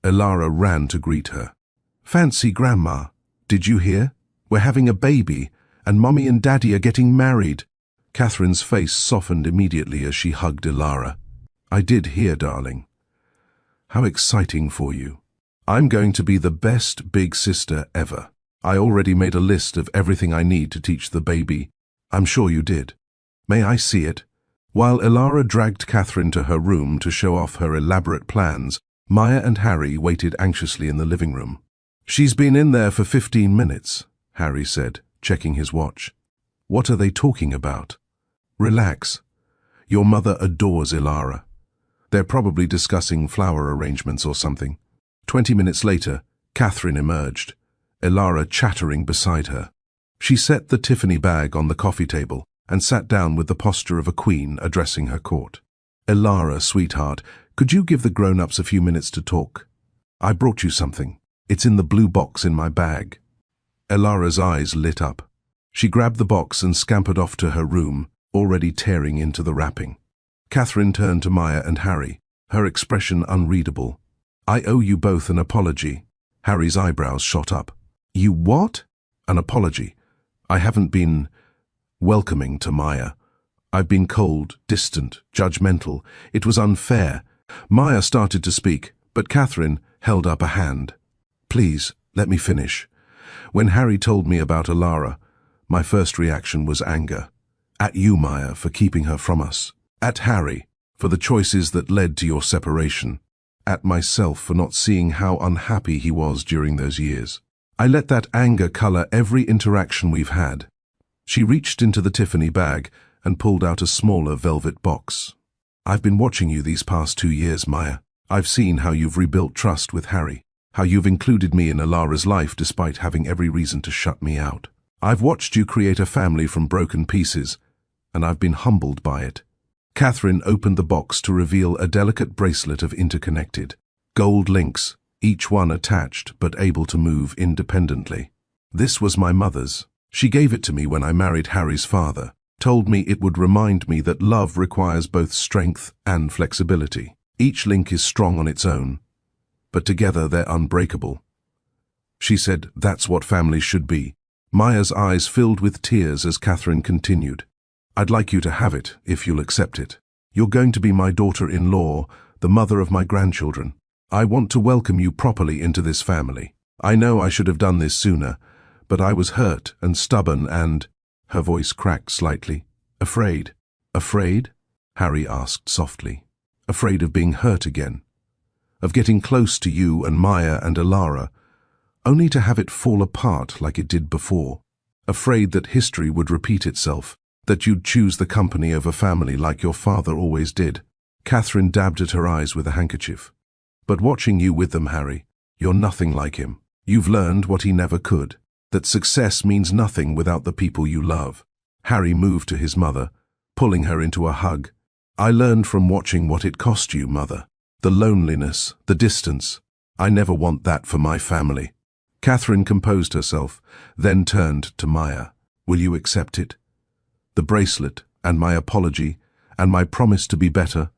Alara ran to greet her. "Fancy, Grandma. Did you hear? We're having a baby, and Mommy and Daddy are getting married." Catherine's face softened immediately as she hugged Alara. "I did hear, darling. How exciting for you. I'm going to be the best big sister ever. I already made a list of everything I need to teach the baby. I'm sure you did. May I see it?" While Alara dragged Catherine to her room to show off her elaborate plans, Maya and Harry waited anxiously in the living room. "She's been in there for 15 minutes, Harry said, checking his watch. "What are they talking about?" "Relax. Your mother adores Alara. They're probably discussing flower arrangements or something." 20 minutes later, Catherine emerged, Alara chattering beside her. She set the Tiffany bag on the coffee table and sat down with the posture of a queen addressing her court. "Alara, sweetheart, could you give the grown-ups a few minutes to talk? I brought you something. It's in the blue box in my bag." Alara's eyes lit up. She grabbed the box and scampered off to her room, already tearing into the wrapping. Catherine turned to Maya and Harry, her expression unreadable. "I owe you both an apology." Harry's eyebrows shot up. "You what?" "An apology. I haven't been welcoming to Maya. I've been cold, distant, judgmental. It was unfair." Maya started to speak, but Catherine held up a hand. "Please, let me finish. When Harry told me about Alara, my first reaction was anger. At you, Maya, for keeping her from us. At Harry, for the choices that led to your separation, at myself for not seeing how unhappy he was during those years. I let that anger color every interaction we've had. She reached into the Tiffany bag and pulled out a smaller velvet box. I've been watching you these past 2 years, Maya. I've seen how you've rebuilt trust with Harry, how you've included me in Alara's life despite having every reason to shut me out. I've watched you create a family from broken pieces, and I've been humbled by it. Catherine opened the box to reveal a delicate bracelet of interconnected gold links, each one attached but able to move independently. This was my mother's. She gave it to me when I married Harry's father, told me it would remind me that love requires both strength and flexibility. Each link is strong on its own, but together they're unbreakable. She said that's what families should be. Maya's eyes filled with tears as Catherine continued. I'd like you to have it, if you'll accept it. You're going to be my daughter-in-law, the mother of my grandchildren. I want to welcome you properly into this family. I know I should have done this sooner, but I was hurt and stubborn and—" her voice cracked slightly. "Afraid." "Afraid?" Harry asked softly. "Afraid of being hurt again. Of getting close to you and Maya and Alara, only to have it fall apart like it did before. Afraid that history would repeat itself, that you'd choose the company of a family like your father always did." Catherine dabbed at her eyes with a handkerchief. "But watching you with them, Harry, you're nothing like him. You've learned what he never could, that success means nothing without the people you love." Harry moved to his mother, pulling her into a hug. "I learned from watching what it cost you, Mother. The loneliness, the distance. I never want that for my family." Catherine composed herself, then turned to Maya. "Will you accept it? The bracelet, and my apology, and my promise to be better?"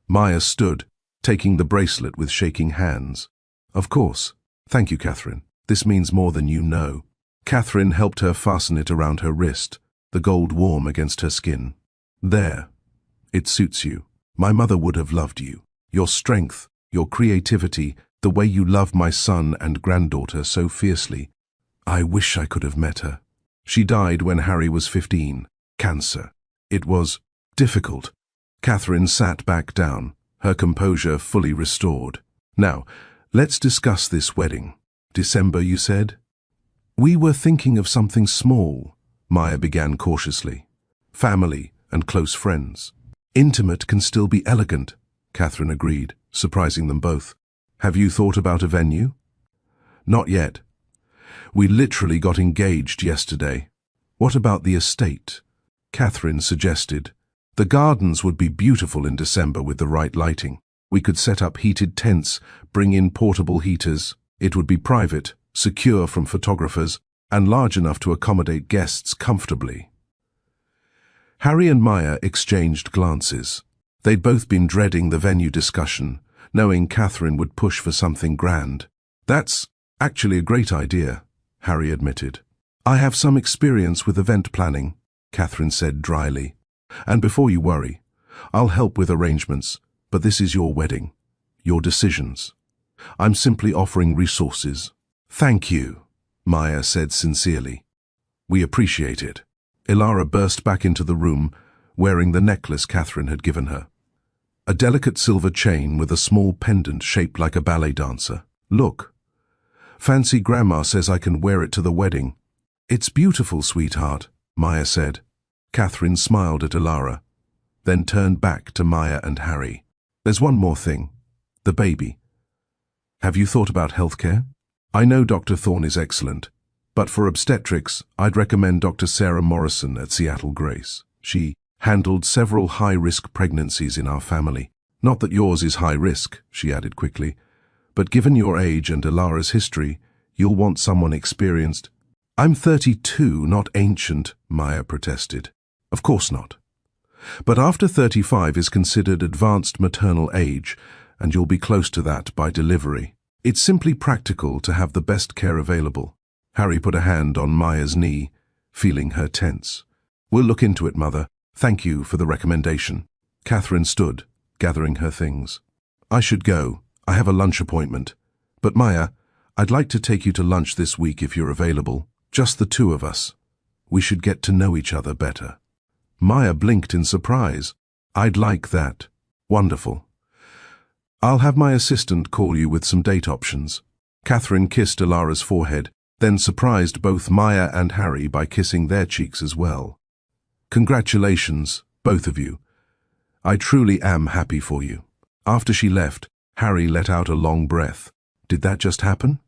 Maya stood, taking the bracelet with shaking hands. "Of course. Thank you, Catherine. This means more than you know." Catherine helped her fasten it around her wrist, the gold warm against her skin. "There. It suits you. My mother would have loved you. Your strength, your creativity, the way you love my son and granddaughter so fiercely. I wish I could have met her. She died when Harry was 15. Cancer. It was difficult." Catherine sat back down, her composure fully restored. "Now, let's discuss this wedding. December, you said?" "We were thinking of something small," Maya began cautiously. "Family and close friends. Intimate can still be elegant," Catherine agreed, surprising them both. "Have you thought about a venue?" "Not yet. We literally got engaged yesterday." "What about the estate?" Catherine suggested. "The gardens would be beautiful in December with the right lighting. We could set up heated tents, bring in portable heaters. It would be private, secure from photographers, and large enough to accommodate guests comfortably." Harry and Maya exchanged glances. They'd both been dreading the venue discussion, knowing Catherine would push for something grand. "That's actually a great idea," Harry admitted. "I have some experience with event planning," Catherine said dryly. "And before you worry, I'll help with arrangements, but this is your wedding, your decisions. I'm simply offering resources." "Thank you," Maya said sincerely. "We appreciate it." Alara burst back into the room, wearing the necklace Catherine had given her. A delicate silver chain with a small pendant shaped like a ballet dancer. "Look. Fancy Grandma says I can wear it to the wedding." "It's beautiful, sweetheart," Maya said. Catherine smiled at Alara, then turned back to Maya and Harry. "There's one more thing. The baby. Have you thought about healthcare? I know Dr. Thorne is excellent, but for obstetrics, I'd recommend Dr. Sarah Morrison at Seattle Grace. She handled several high-risk pregnancies in our family. Not that yours is high risk," she added quickly, "but given your age and Alara's history, you'll want someone experienced." "I'm 32, not ancient," Maya protested. "Of course not. But after 35 is considered advanced maternal age, and you'll be close to that by delivery. It's simply practical to have the best care available." Harry put a hand on Maya's knee, feeling her tense. "We'll look into it, Mother. Thank you for the recommendation." Catherine stood, gathering her things. "I should go. I have a lunch appointment. But Maya, I'd like to take you to lunch this week if you're available. Just the two of us. We should get to know each other better." Maya blinked in surprise. "I'd like that." Wonderful. I'll have my assistant call you with some date options. Catherine kissed Ilara's forehead, then surprised both Maya and Harry by kissing their cheeks as well. Congratulations, both of you. I truly am happy for you. After she left, Harry let out a long breath. Did that just happen?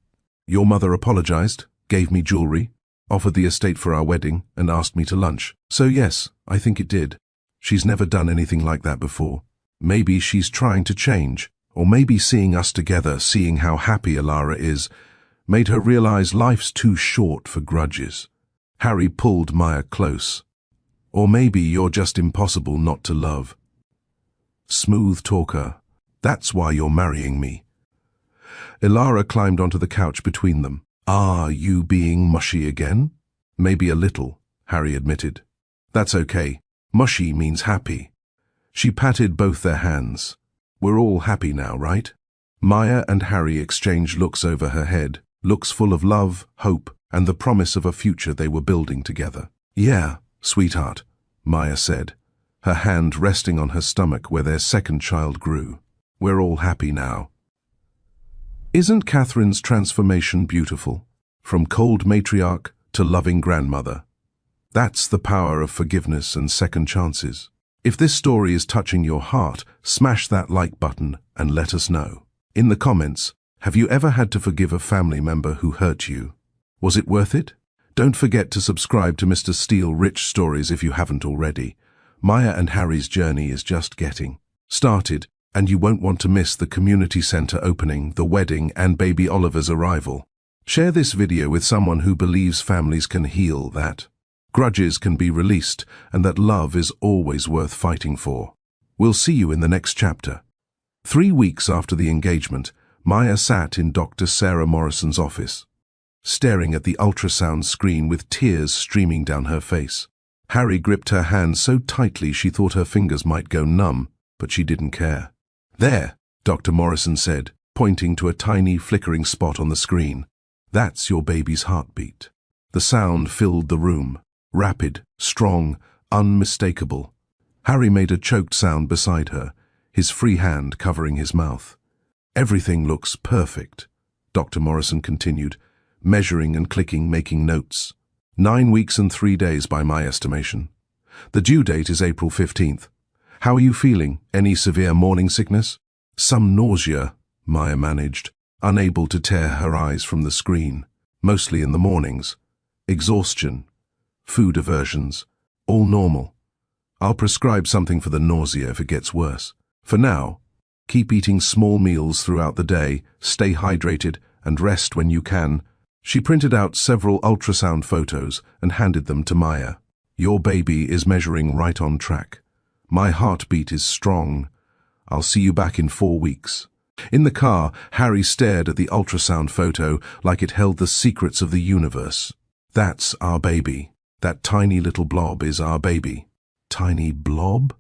Your mother apologized, gave me jewelry, offered the estate for our wedding, and asked me to lunch. So yes, I think it did. She's never done anything like that before. Maybe she's trying to change, or maybe seeing us together, seeing how happy Ilara is, made her realize life's too short for grudges. Harry pulled Maya close. Or maybe you're just impossible not to love. Smooth talker. That's why you're marrying me. Ilara climbed onto the couch between them. Are you being mushy again? Maybe a little, Harry admitted. That's okay. Mushy means happy. She patted both their hands. We're all happy now, right? Maya and Harry exchanged looks over her head, looks full of love, hope, and the promise of a future they were building together. Yeah, sweetheart, Maya said, her hand resting on her stomach where their second child grew. We're all happy now. Isn't Catherine's transformation beautiful? From cold matriarch to loving grandmother. That's the power of forgiveness and second chances. If this story is touching your heart, smash that like button and let us know. In the comments, have you ever had to forgive a family member who hurt you? Was it worth it? Don't forget to subscribe to Mr. Steele Rich Stories if you haven't already. Maya and Harry's journey is just getting started, and you won't want to miss the community center opening, the wedding, and baby Oliver's arrival. Share this video with someone who believes families can heal, that grudges can be released, and that love is always worth fighting for. We'll see you in the next chapter. 3 weeks after the engagement, Maya sat in Dr. Sarah Morrison's office, staring at the ultrasound screen with tears streaming down her face. Harry gripped her hand so tightly she thought her fingers might go numb, but she didn't care. There, Dr. Morrison said, pointing to a tiny flickering spot on the screen. That's your baby's heartbeat. The sound filled the room. Rapid, strong, unmistakable. Harry made a choked sound beside her, his free hand covering his mouth. Everything looks perfect, Dr. Morrison continued, measuring and clicking, making notes. 9 weeks and 3 days by my estimation. The due date is April 15th. How are you feeling? Any severe morning sickness? Some nausea, Maya managed, unable to tear her eyes from the screen, mostly in the mornings. Exhaustion, food aversions, all normal. I'll prescribe something for the nausea if it gets worse. For now, keep eating small meals throughout the day, stay hydrated, and rest when you can. She printed out several ultrasound photos and handed them to Maya. Your baby is measuring right on track. My heartbeat is strong. I'll see you back in 4 weeks. In the car, Harry stared at the ultrasound photo like it held the secrets of the universe. That's our baby. That tiny little blob is our baby. Tiny blob?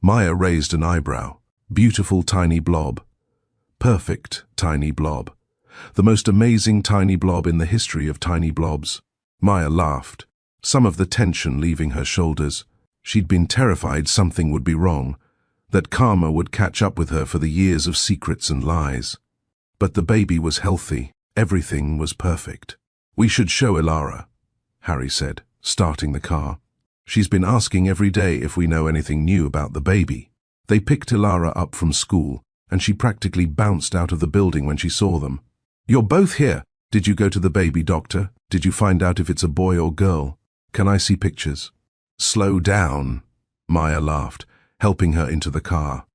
Maya raised an eyebrow. Beautiful tiny blob. Perfect tiny blob. The most amazing tiny blob in the history of tiny blobs. Maya laughed, some of the tension leaving her shoulders. She'd been terrified something would be wrong, that karma would catch up with her for the years of secrets and lies. But the baby was healthy. Everything was perfect. We should show Ilara, Harry said, starting the car. She's been asking every day if we know anything new about the baby. They picked Ilara up from school, and she practically bounced out of the building when she saw them. You're both here. Did you go to the baby doctor? Did you find out if it's a boy or girl? Can I see pictures? Slow down, Maya laughed, helping her into the car.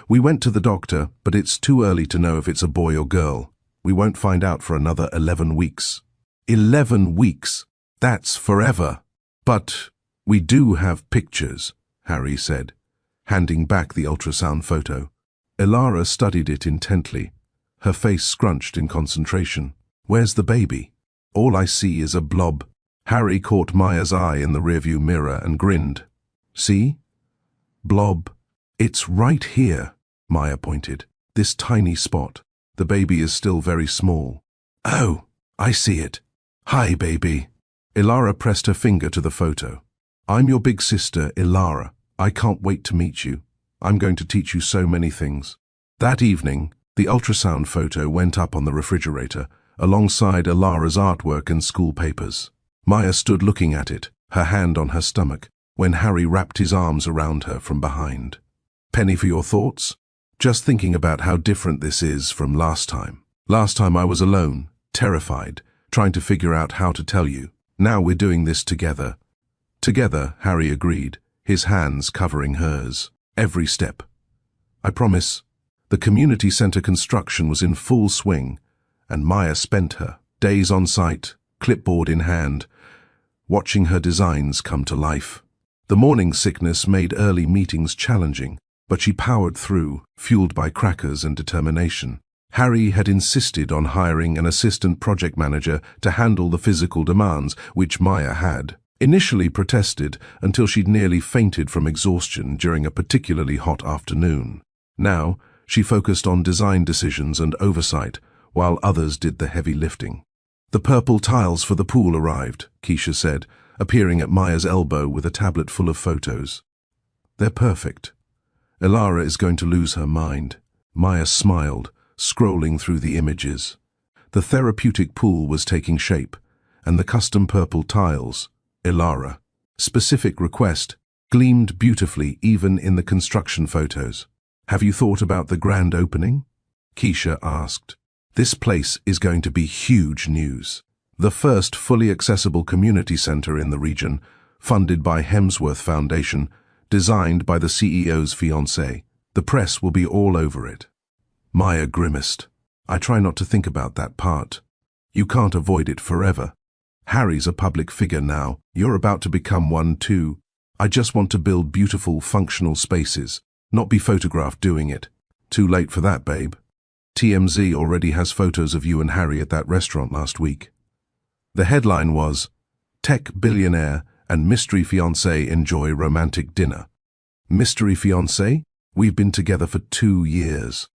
We went to the doctor, but it's too early to know if it's a boy or girl. We won't find out for another 11 weeks. 11 weeks? That's forever. But we do have pictures, Harry said, handing back the ultrasound photo. Ilara studied it intently, her face scrunched in concentration. Where's the baby? All I see is a blob. Harry caught Maya's eye in the rearview mirror and grinned. See? Blob. It's right here, Maya pointed. This tiny spot. The baby is still very small. Oh, I see it. Hi, baby. Ilara pressed her finger to the photo. I'm your big sister, Ilara. I can't wait to meet you. I'm going to teach you so many things. That evening, the ultrasound photo went up on the refrigerator, alongside Ilara's artwork and school papers. Maya stood looking at it, her hand on her stomach, when Harry wrapped his arms around her from behind. Penny, for your thoughts? Just thinking about how different this is from last time. Last time I was alone, terrified, trying to figure out how to tell you. Now we're doing this together. Together, Harry agreed, his hands covering hers. Every step. I promise. The community centre construction was in full swing, and Maya spent her days on site, clipboard in hand, watching her designs come to life. The morning sickness made early meetings challenging, but she powered through, fueled by crackers and determination. Harry had insisted on hiring an assistant project manager to handle the physical demands, which Maya had initially protested until she'd nearly fainted from exhaustion during a particularly hot afternoon. Now, she focused on design decisions and oversight, while others did the heavy lifting. The purple tiles for the pool arrived, Keisha said, appearing at Maya's elbow with a tablet full of photos. They're perfect. Ilara is going to lose her mind. Maya smiled, scrolling through the images. The therapeutic pool was taking shape, and the custom purple tiles, Ilara, specific request, gleamed beautifully even in the construction photos. Have you thought about the grand opening? Keisha asked. This place is going to be huge news. The first fully accessible community centre in the region, funded by Hemsworth Foundation, designed by the CEO's fiancé. The press will be all over it. Maya grimaced. I try not to think about that part. You can't avoid it forever. Harry's a public figure now. You're about to become one too. I just want to build beautiful, functional spaces, not be photographed doing it. Too late for that, babe. TMZ already has photos of you and Harry at that restaurant last week. The headline was, Tech Billionaire and Mystery Fiancé Enjoy Romantic Dinner. Mystery Fiancé? We've been together for 2 years.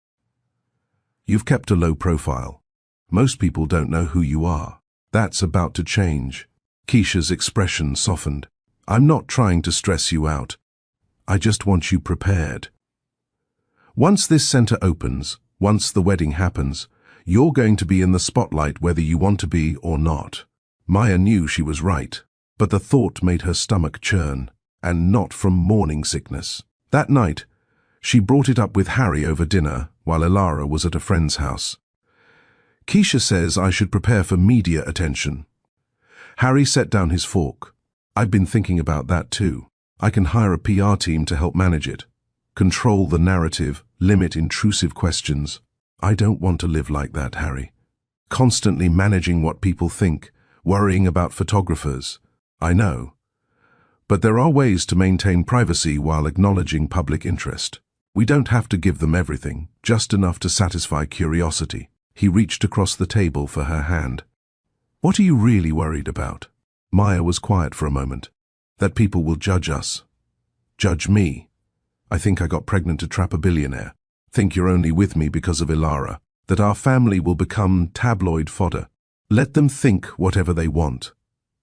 You've kept a low profile. Most people don't know who you are. That's about to change. Keisha's expression softened. I'm not trying to stress you out. I just want you prepared. Once this centre opens, once the wedding happens, you're going to be in the spotlight whether you want to be or not. Maya knew she was right, but the thought made her stomach churn, and not from morning sickness. That night, she brought it up with Harry over dinner while Ilara was at a friend's house. Keisha says I should prepare for media attention. Harry set down his fork. I've been thinking about that too. I can hire a PR team to help manage it. Control the narrative, limit intrusive questions. I don't want to live like that, Harry. Constantly managing what people think, worrying about photographers. I know. But there are ways to maintain privacy while acknowledging public interest. We don't have to give them everything, just enough to satisfy curiosity. He reached across the table for her hand. What are you really worried about? Maya was quiet for a moment. That people will judge us. Judge me. I think I got pregnant to trap a billionaire. Think you're only with me because of Ilara. That our family will become tabloid fodder. Let them think whatever they want.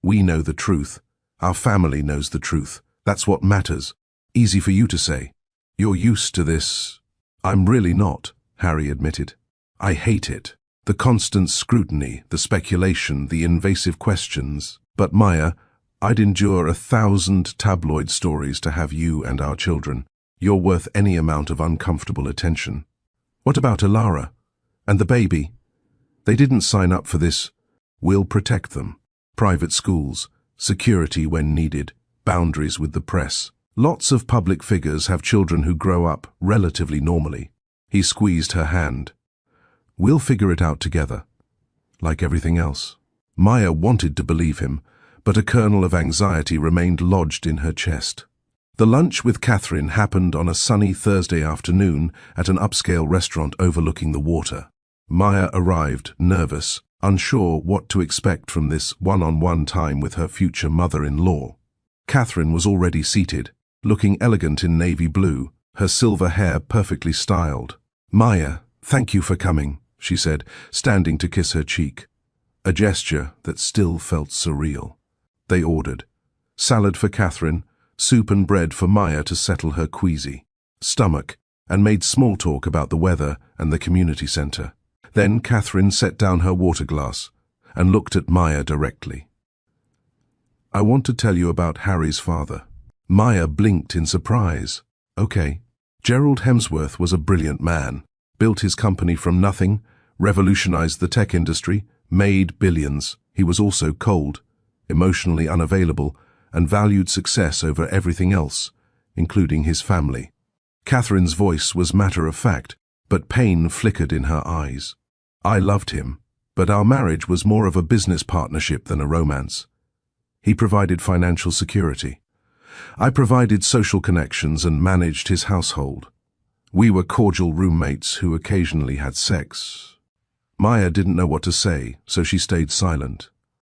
We know the truth. Our family knows the truth. That's what matters. Easy for you to say. You're used to this. I'm really not, Harry admitted. I hate it. The constant scrutiny, the speculation, the invasive questions. But Maya, I'd endure 1,000 tabloid stories to have you and our children. You're worth any amount of uncomfortable attention. What about Ilara? And the baby? They didn't sign up for this. We'll protect them. Private schools, security when needed, boundaries with the press. Lots of public figures have children who grow up relatively normally. He squeezed her hand. We'll figure it out together. Like everything else. Maya wanted to believe him, but a kernel of anxiety remained lodged in her chest. The lunch with Catherine happened on a sunny Thursday afternoon at an upscale restaurant overlooking the water. Maya arrived, nervous, unsure what to expect from this one-on-one time with her future mother-in-law. Catherine was already seated, looking elegant in navy blue, her silver hair perfectly styled. Maya, thank you for coming, she said, standing to kiss her cheek. A gesture that still felt surreal. They ordered. Salad for Catherine, soup and bread for Maya to settle her queasy. stomach, and made small talk about the weather and the community centre. Then Catherine set down her water glass and looked at Maya directly. "I want to tell you about Harry's father." Maya blinked in surprise. "Okay." Gerald Hemsworth was a brilliant man, built his company from nothing, revolutionized the tech industry, made billions. He was also cold, emotionally unavailable, and valued success over everything else, including his family. Catherine's voice was matter-of-fact, but pain flickered in her eyes. "I loved him, but our marriage was more of a business partnership than a romance. He provided financial security. I provided social connections and managed his household. We were cordial roommates who occasionally had sex." Maya didn't know what to say, so she stayed silent.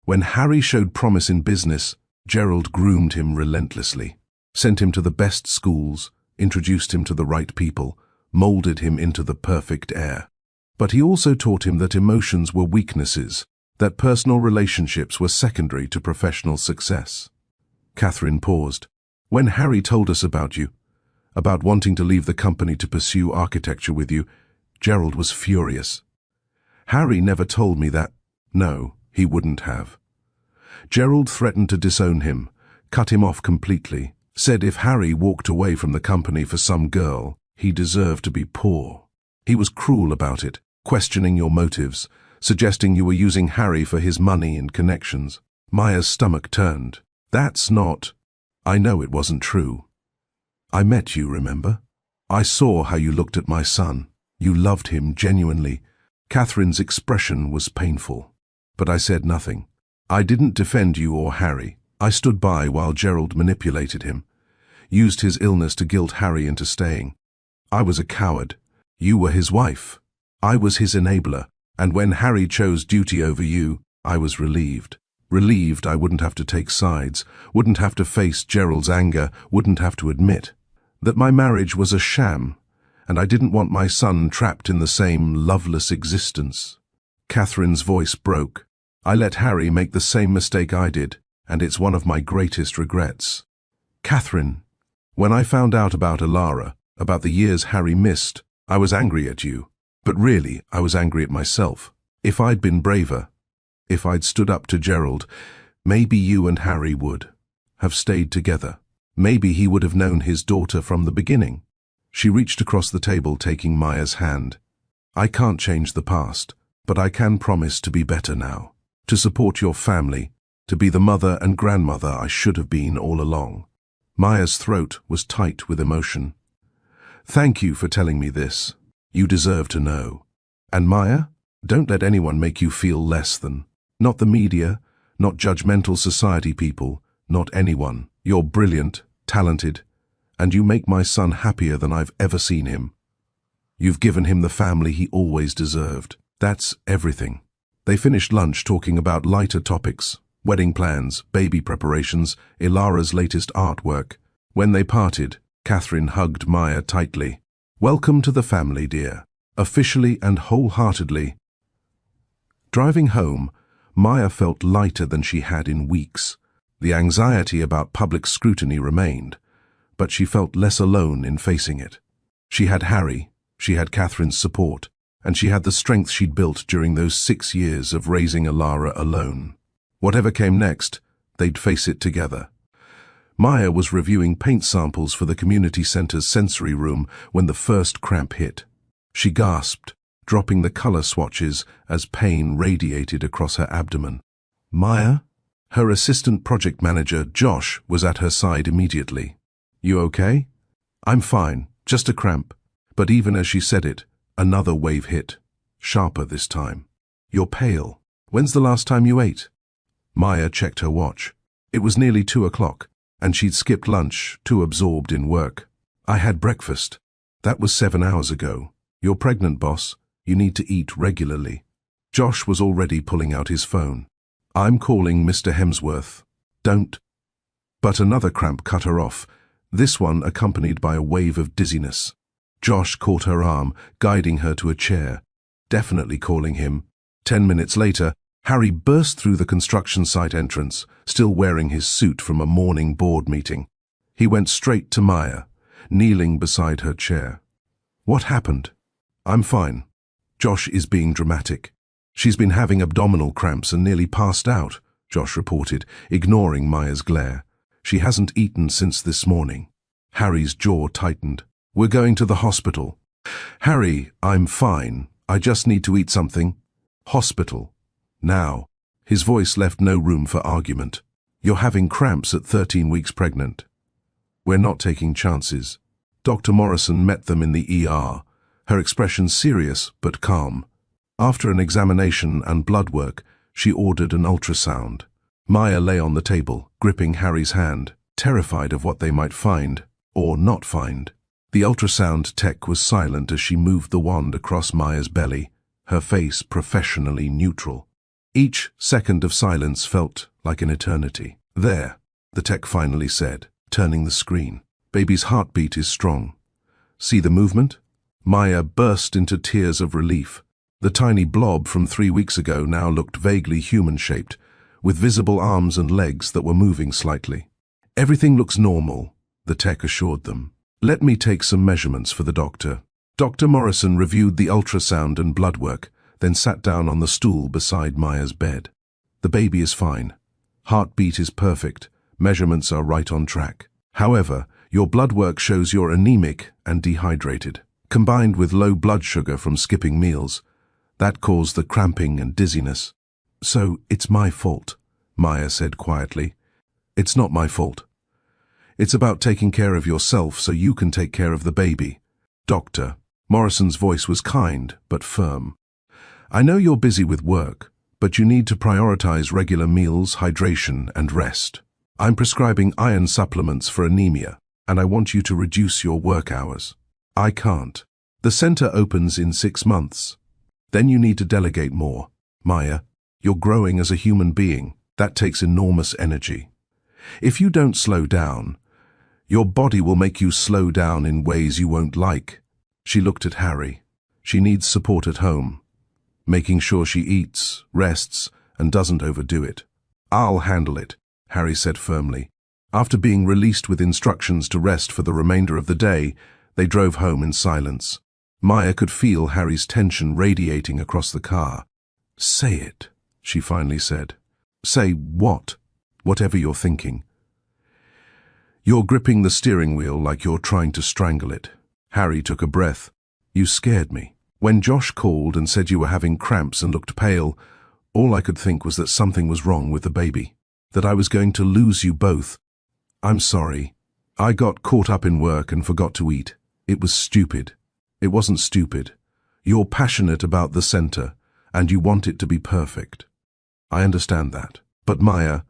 When Harry showed promise in business, Gerald groomed him relentlessly, sent him to the best schools, introduced him to the right people, molded him into the perfect heir. But he also taught him that emotions were weaknesses, that personal relationships were secondary to professional success. Catherine paused. "When Harry told us about you, about wanting to leave the company to pursue architecture with you, Gerald was furious. Harry never told me that. No, he wouldn't have. Gerald threatened to disown him, cut him off completely, said if Harry walked away from the company for some girl, he deserved to be poor. He was cruel about it, questioning your motives, suggesting you were using Harry for his money and connections." Maya's stomach turned. "That's not... I know it wasn't true. I met you, remember? I saw how you looked at my son. You loved him genuinely." Catherine's expression was painful. "But I said nothing. I didn't defend you or Harry. I stood by while Gerald manipulated him, used his illness to guilt Harry into staying. I was a coward. You were his wife. I was his enabler, and when Harry chose duty over you, I was relieved. Relieved I wouldn't have to take sides, wouldn't have to face Gerald's anger, wouldn't have to admit that my marriage was a sham, and I didn't want my son trapped in the same loveless existence." Catherine's voice broke. "I let Harry make the same mistake I did, and it's one of my greatest regrets." "Catherine, when I found out about Alara, about the years Harry missed, I was angry at you. But really, I was angry at myself. If I'd been braver, if I'd stood up to Gerald, maybe you and Harry would have stayed together. Maybe he would have known his daughter from the beginning." She reached across the table, taking Maya's hand. "I can't change the past, but I can promise to be better now, to support your family, to be the mother and grandmother I should have been all along." Maya's throat was tight with emotion. "Thank you for telling me this. You deserve to know. And Maya, don't let anyone make you feel less than. Not the media, not judgmental society people, not anyone. You're brilliant, talented, and you make my son happier than I've ever seen him. You've given him the family he always deserved. That's everything." They finished lunch talking about lighter topics, wedding plans, baby preparations, Ilara's latest artwork. When they parted, Catherine hugged Maya tightly. "Welcome to the family, dear. Officially and wholeheartedly." Driving home, Maya felt lighter than she had in weeks. The anxiety about public scrutiny remained, but she felt less alone in facing it. She had Harry, she had Catherine's support, and she had the strength she'd built during those 6 years of raising Alara alone. Whatever came next, they'd face it together. Maya was reviewing paint samples for the community center's sensory room when the first cramp hit. She gasped, dropping the color swatches as pain radiated across her abdomen. "Maya?" Her assistant project manager, Josh, was at her side immediately. "You okay?" "I'm fine, just a cramp." But even as she said it, another wave hit, sharper this time. "You're pale. When's the last time you ate?" Maya checked her watch. It was nearly 2 o'clock, and she'd skipped lunch, too absorbed in work. "I had breakfast. That was 7 hours ago. You're pregnant, boss. You need to eat regularly." Josh was already pulling out his phone. "I'm calling Mr. Hemsworth." "Don't." But another cramp cut her off, this one accompanied by a wave of dizziness. Josh caught her arm, guiding her to a chair, definitely calling him. 10 minutes later, Harry burst through the construction site entrance, still wearing his suit from a morning board meeting. He went straight to Maya, kneeling beside her chair. "What happened?" "I'm fine. Josh is being dramatic. She's been having abdominal cramps and nearly passed out," Josh reported, ignoring Maya's glare. "She hasn't eaten since this morning." Harry's jaw tightened. "We're going to the hospital." "Harry, I'm fine. I just need to eat something." "Hospital. Now." His voice left no room for argument. "You're having cramps at 13 weeks pregnant. We're not taking chances." Dr. Morrison met them in the ER, her expression serious but calm. After an examination and blood work, she ordered an ultrasound. Maya lay on the table, gripping Harry's hand, terrified of what they might find, or not find. The ultrasound tech was silent as she moved the wand across Maya's belly, her face professionally neutral. Each second of silence felt like an eternity. "There," the tech finally said, turning the screen. "Baby's heartbeat is strong. See the movement?" Maya burst into tears of relief. The tiny blob from 3 weeks ago now looked vaguely human-shaped, with visible arms and legs that were moving slightly. "Everything looks normal," the tech assured them. "Let me take some measurements for the doctor." Dr. Morrison reviewed the ultrasound and blood work, then sat down on the stool beside Maya's bed. "The baby is fine. Heartbeat is perfect. Measurements are right on track. However, your blood work shows you're anemic and dehydrated, combined with low blood sugar from skipping meals. That caused the cramping and dizziness." "So it's my fault," Maya said quietly. "It's not my fault. It's about taking care of yourself so you can take care of the baby." "Doctor," Morrison's voice was kind but firm, "I know you're busy with work, but you need to prioritize regular meals, hydration, and rest. I'm prescribing iron supplements for anemia, and I want you to reduce your work hours." "I can't. The center opens in 6 months. Then you need to delegate more. Maya, you're growing as a human being. That takes enormous energy. If you don't slow down, your body will make you slow down in ways you won't like." She looked at Harry. "She needs support at home, making sure she eats, rests, and doesn't overdo it." "I'll handle it," Harry said firmly. After being released with instructions to rest for the remainder of the day, they drove home in silence. Maya could feel Harry's tension radiating across the car. "Say it," she finally said. "Say what? Whatever you're thinking." "You're gripping the steering wheel like you're trying to strangle it." Harry took a breath. "You scared me. When Josh called and said you were having cramps and looked pale, all I could think was that something was wrong with the baby, that I was going to lose you both. I'm sorry. I got caught up in work and forgot to eat. It was stupid." "It wasn't stupid. You're passionate about the center, and you want it to be perfect. I understand that. But Maya,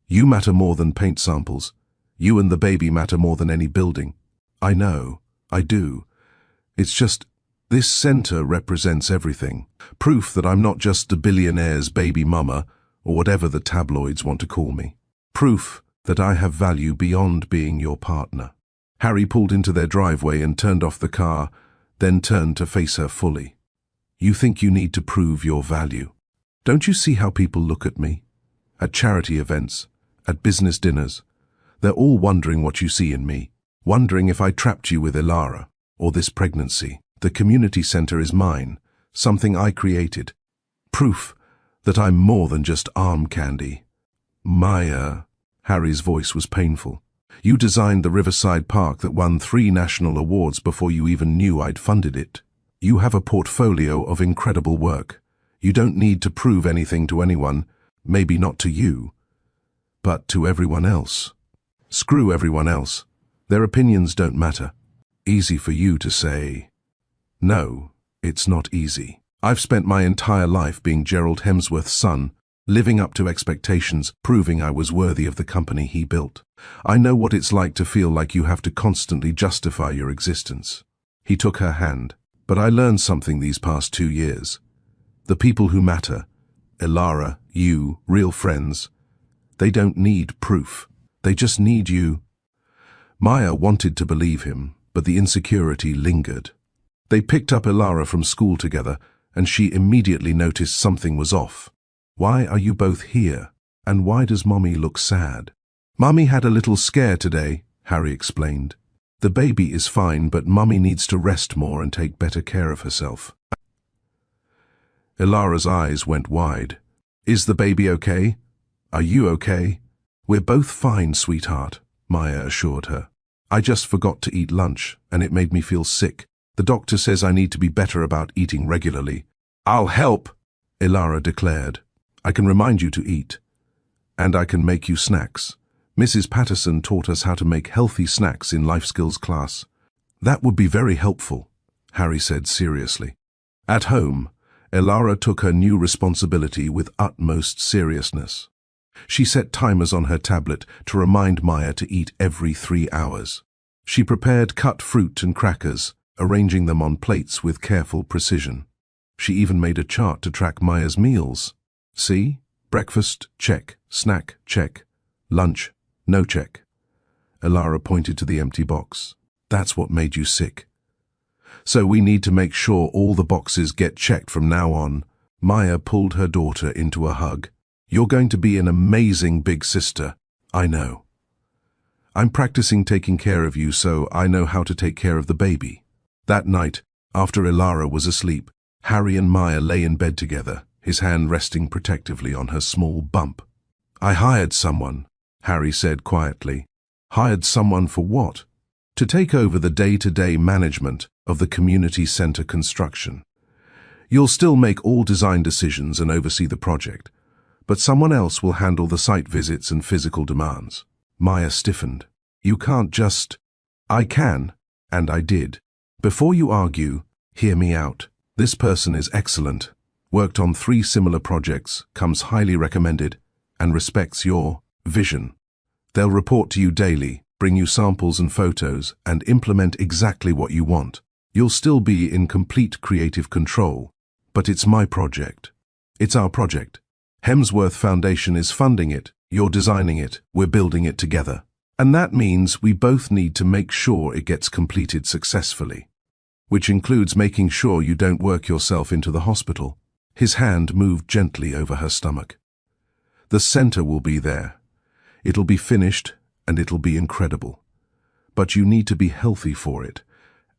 you matter more than paint samples. You and the baby matter more than any building." "I know. I do. It's just, this center represents everything. Proof that I'm not just a billionaire's baby mama, or whatever the tabloids want to call me. Proof that I have value beyond being your partner." Harry pulled into their driveway and turned off the car, then turned to face her fully. "You think you need to prove your value? Don't you see how people look at me? At charity events, at business dinners. They're all wondering what you see in me, wondering if I trapped you with Ilara, or this pregnancy. The community center is mine, something I created. Proof that I'm more than just arm candy." "Maya," Harry's voice was painful. "You designed the Riverside Park that won 3 national awards before you even knew I'd funded it. You have a portfolio of incredible work. You don't need to prove anything to anyone, maybe not to you, but to everyone else." "Screw everyone else. Their opinions don't matter." "Easy for you to say." "No, it's not easy. I've spent my entire life being Gerald Hemsworth's son, living up to expectations, proving I was worthy of the company he built. I know what it's like to feel like you have to constantly justify your existence." He took her hand. "But I learned something these past 2 years. The people who matter, Ilara, you, real friends, they don't need proof. They just need you." Maya wanted to believe him, but the insecurity lingered. They picked up Ilara from school together, and she immediately noticed something was off. "Why are you both here? And why does Mommy look sad?" "Mommy had a little scare today," Harry explained. The baby is fine, but Mummy needs to rest more and take better care of herself. Ilara's eyes went wide. Is the baby okay? Are you okay? We're both fine, sweetheart, Maya assured her. I just forgot to eat lunch, and it made me feel sick. The doctor says I need to be better about eating regularly. I'll help, Ilara declared. I can remind you to eat. And I can make you snacks. Mrs. Patterson taught us how to make healthy snacks in life skills class. That would be very helpful, Harry said seriously. At home, Ilara took her new responsibility with utmost seriousness. She set timers on her tablet to remind Maya to eat every 3 hours. She prepared cut fruit and crackers, arranging them on plates with careful precision. She even made a chart to track Maya's meals. See? Breakfast, check. Snack, check. Lunch, no check. Ilara pointed to the empty box. That's what made you sick. So we need to make sure all the boxes get checked from now on. Maya pulled her daughter into a hug. You're going to be an amazing big sister. I know. I'm practicing taking care of you so I know how to take care of the baby. That night, after Ilara was asleep, Harry and Maya lay in bed together, his hand resting protectively on her small bump. I hired someone, Harry said quietly. Hired someone for what? To take over the day-to-day management of the community center construction. You'll still make all design decisions and oversee the project, but someone else will handle the site visits and physical demands. Maya stiffened. You can't just... I can, and I did. Before you argue, hear me out. This person is excellent, worked on 3 similar projects, comes highly recommended, and respects your vision. They'll report to you daily, bring you samples and photos, and implement exactly what you want. You'll still be in complete creative control, but it's my project. It's our project. Hemsworth Foundation is funding it, you're designing it, we're building it together. And that means we both need to make sure it gets completed successfully. Which includes making sure you don't work yourself into the hospital. His hand moved gently over her stomach. The center will be there. It'll be finished, and it'll be incredible. But you need to be healthy for it,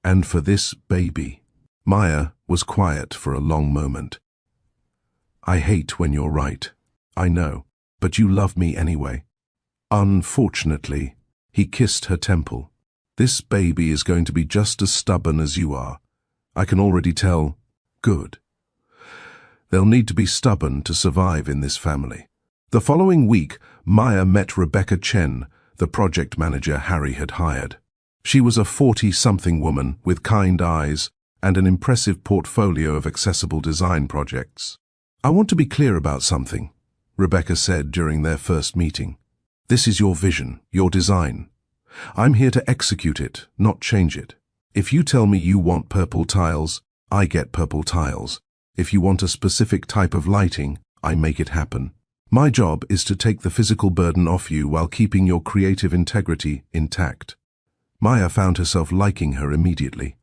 and for this baby. Maya was quiet for a long moment. I hate when you're right. I know, but you love me anyway. Unfortunately, he kissed her temple. This baby is going to be just as stubborn as you are. I can already tell. Good. They'll need to be stubborn to survive in this family. The following week, Maya met Rebecca Chen, the project manager Harry had hired. She was a 40-something woman with kind eyes and an impressive portfolio of accessible design projects. I want to be clear about something, Rebecca said during their first meeting. This is your vision, your design. I'm here to execute it, not change it. If you tell me you want purple tiles, I get purple tiles. If you want a specific type of lighting, I make it happen. My job is to take the physical burden off you while keeping your creative integrity intact. Maya found herself liking her immediately.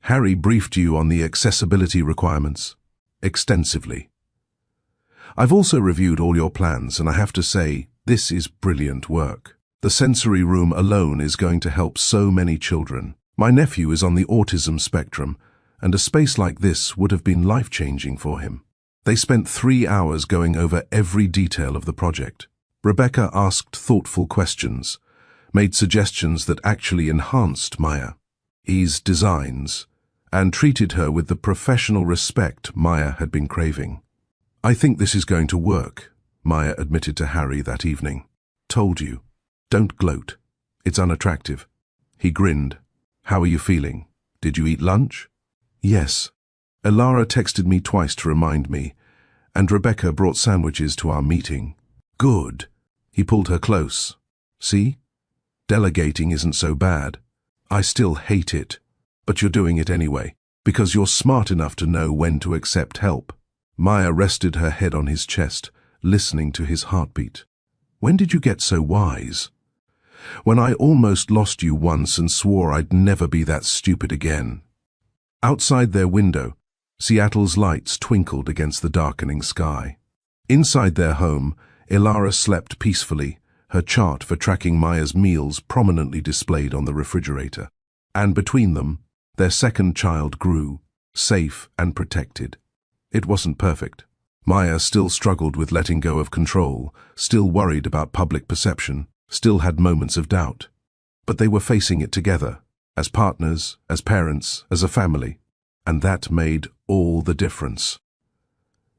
Harry briefed you on the accessibility requirements. Extensively. I've also reviewed all your plans, and I have to say, this is brilliant work. The sensory room alone is going to help so many children. My nephew is on the autism spectrum, and a space like this would have been life-changing for him. They spent 3 hours going over every detail of the project. Rebecca asked thoughtful questions, made suggestions that actually enhanced Maya's designs, and treated her with the professional respect Maya had been craving. I think this is going to work, Maya admitted to Harry that evening. Told you. Don't gloat. It's unattractive. He grinned. How are you feeling? Did you eat lunch? Yes. Ilara texted me twice to remind me, and Rebecca brought sandwiches to our meeting. Good. He pulled her close. See? Delegating isn't so bad. I still hate it, but you're doing it anyway, because you're smart enough to know when to accept help. Maya rested her head on his chest, listening to his heartbeat. When did you get so wise? When I almost lost you once and swore I'd never be that stupid again. Outside their window, Seattle's lights twinkled against the darkening sky. Inside their home, Ilara slept peacefully, her chart for tracking Maya's meals prominently displayed on the refrigerator. And between them, their second child grew, safe and protected. It wasn't perfect. Maya still struggled with letting go of control, still worried about public perception, still had moments of doubt. But they were facing it together, as partners, as parents, as a family, and that made all the difference.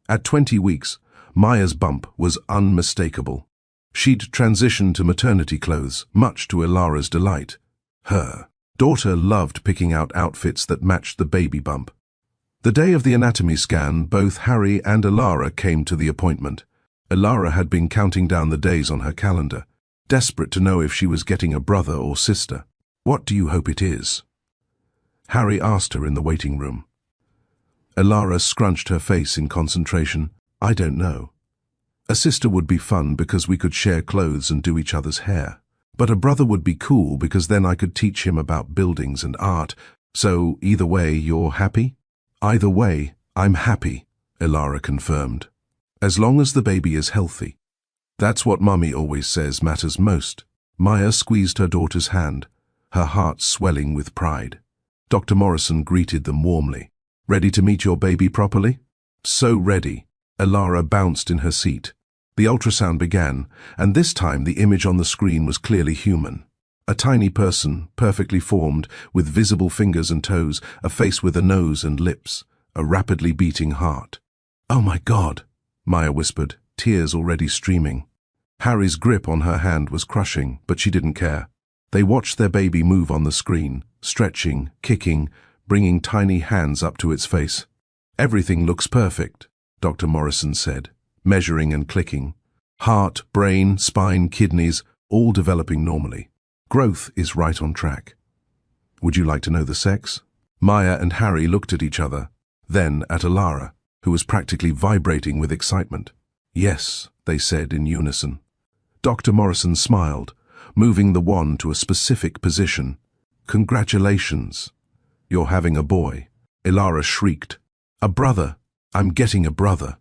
At 20 weeks, Maya's bump was unmistakable. She'd transitioned to maternity clothes, much to Ilara's delight. Her daughter loved picking out outfits that matched the baby bump. The day of the anatomy scan, both Harry and Ilara came to the appointment. Ilara had been counting down the days on her calendar, desperate to know if she was getting a brother or sister. "What do you hope it is?" Harry asked her in the waiting room. Ilara scrunched her face in concentration. "I don't know. A sister would be fun because we could share clothes and do each other's hair. But a brother would be cool because then I could teach him about buildings and art. So either way, you're happy?" "Either way, I'm happy," Ilara confirmed. "As long as the baby is healthy. That's what Mummy always says matters most." Maya squeezed her daughter's hand, her heart swelling with pride. Dr. Morrison greeted them warmly. "Ready to meet your baby properly?" "So ready." Ilara bounced in her seat. The ultrasound began, and this time the image on the screen was clearly human. A tiny person, perfectly formed, with visible fingers and toes, a face with a nose and lips, a rapidly beating heart. "Oh my God," Maya whispered, tears already streaming. Harry's grip on her hand was crushing, but she didn't care. They watched their baby move on the screen, stretching, kicking, bringing tiny hands up to its face. "Everything looks perfect," Dr. Morrison said, measuring and clicking. "Heart, brain, spine, kidneys, all developing normally. Growth is right on track." "Would you like to know the sex?" Maya and Harry looked at each other, then at Ilara, who was practically vibrating with excitement. "Yes," they said in unison. Dr. Morrison smiled, moving the wand to a specific position. "Congratulations. You're having a boy." Ilara shrieked. "A brother. I'm getting a brother."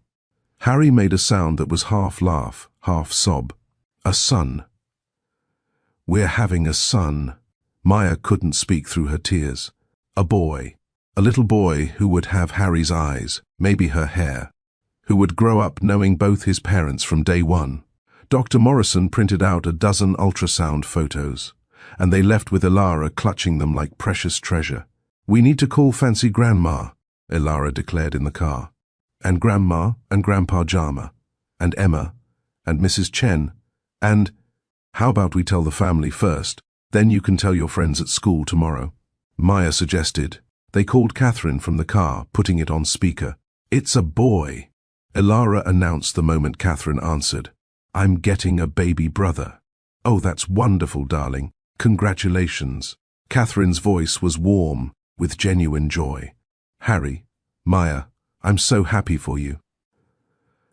Harry made a sound that was half laugh, half sob. "A son." "We're having a son." Maya couldn't speak through her tears. "A boy. A little boy who would have Harry's eyes, maybe her hair, who would grow up knowing both his parents from day one." Dr. Morrison printed out a dozen ultrasound photos, and they left with Ilara clutching them like precious treasure. "We need to call Fancy Grandma," Ilara declared in the car. "And Grandma and Grandpa Jama, and Emma, and Mrs. Chen, and how about we tell the family first, then you can tell your friends at school tomorrow?" Maya suggested. They called Catherine from the car, putting it on speaker. "It's a boy," Ilara announced the moment Catherine answered. "I'm getting a baby brother." "Oh, that's wonderful, darling. Congratulations." Catherine's voice was warm, with genuine joy. "Harry, Maya, I'm so happy for you."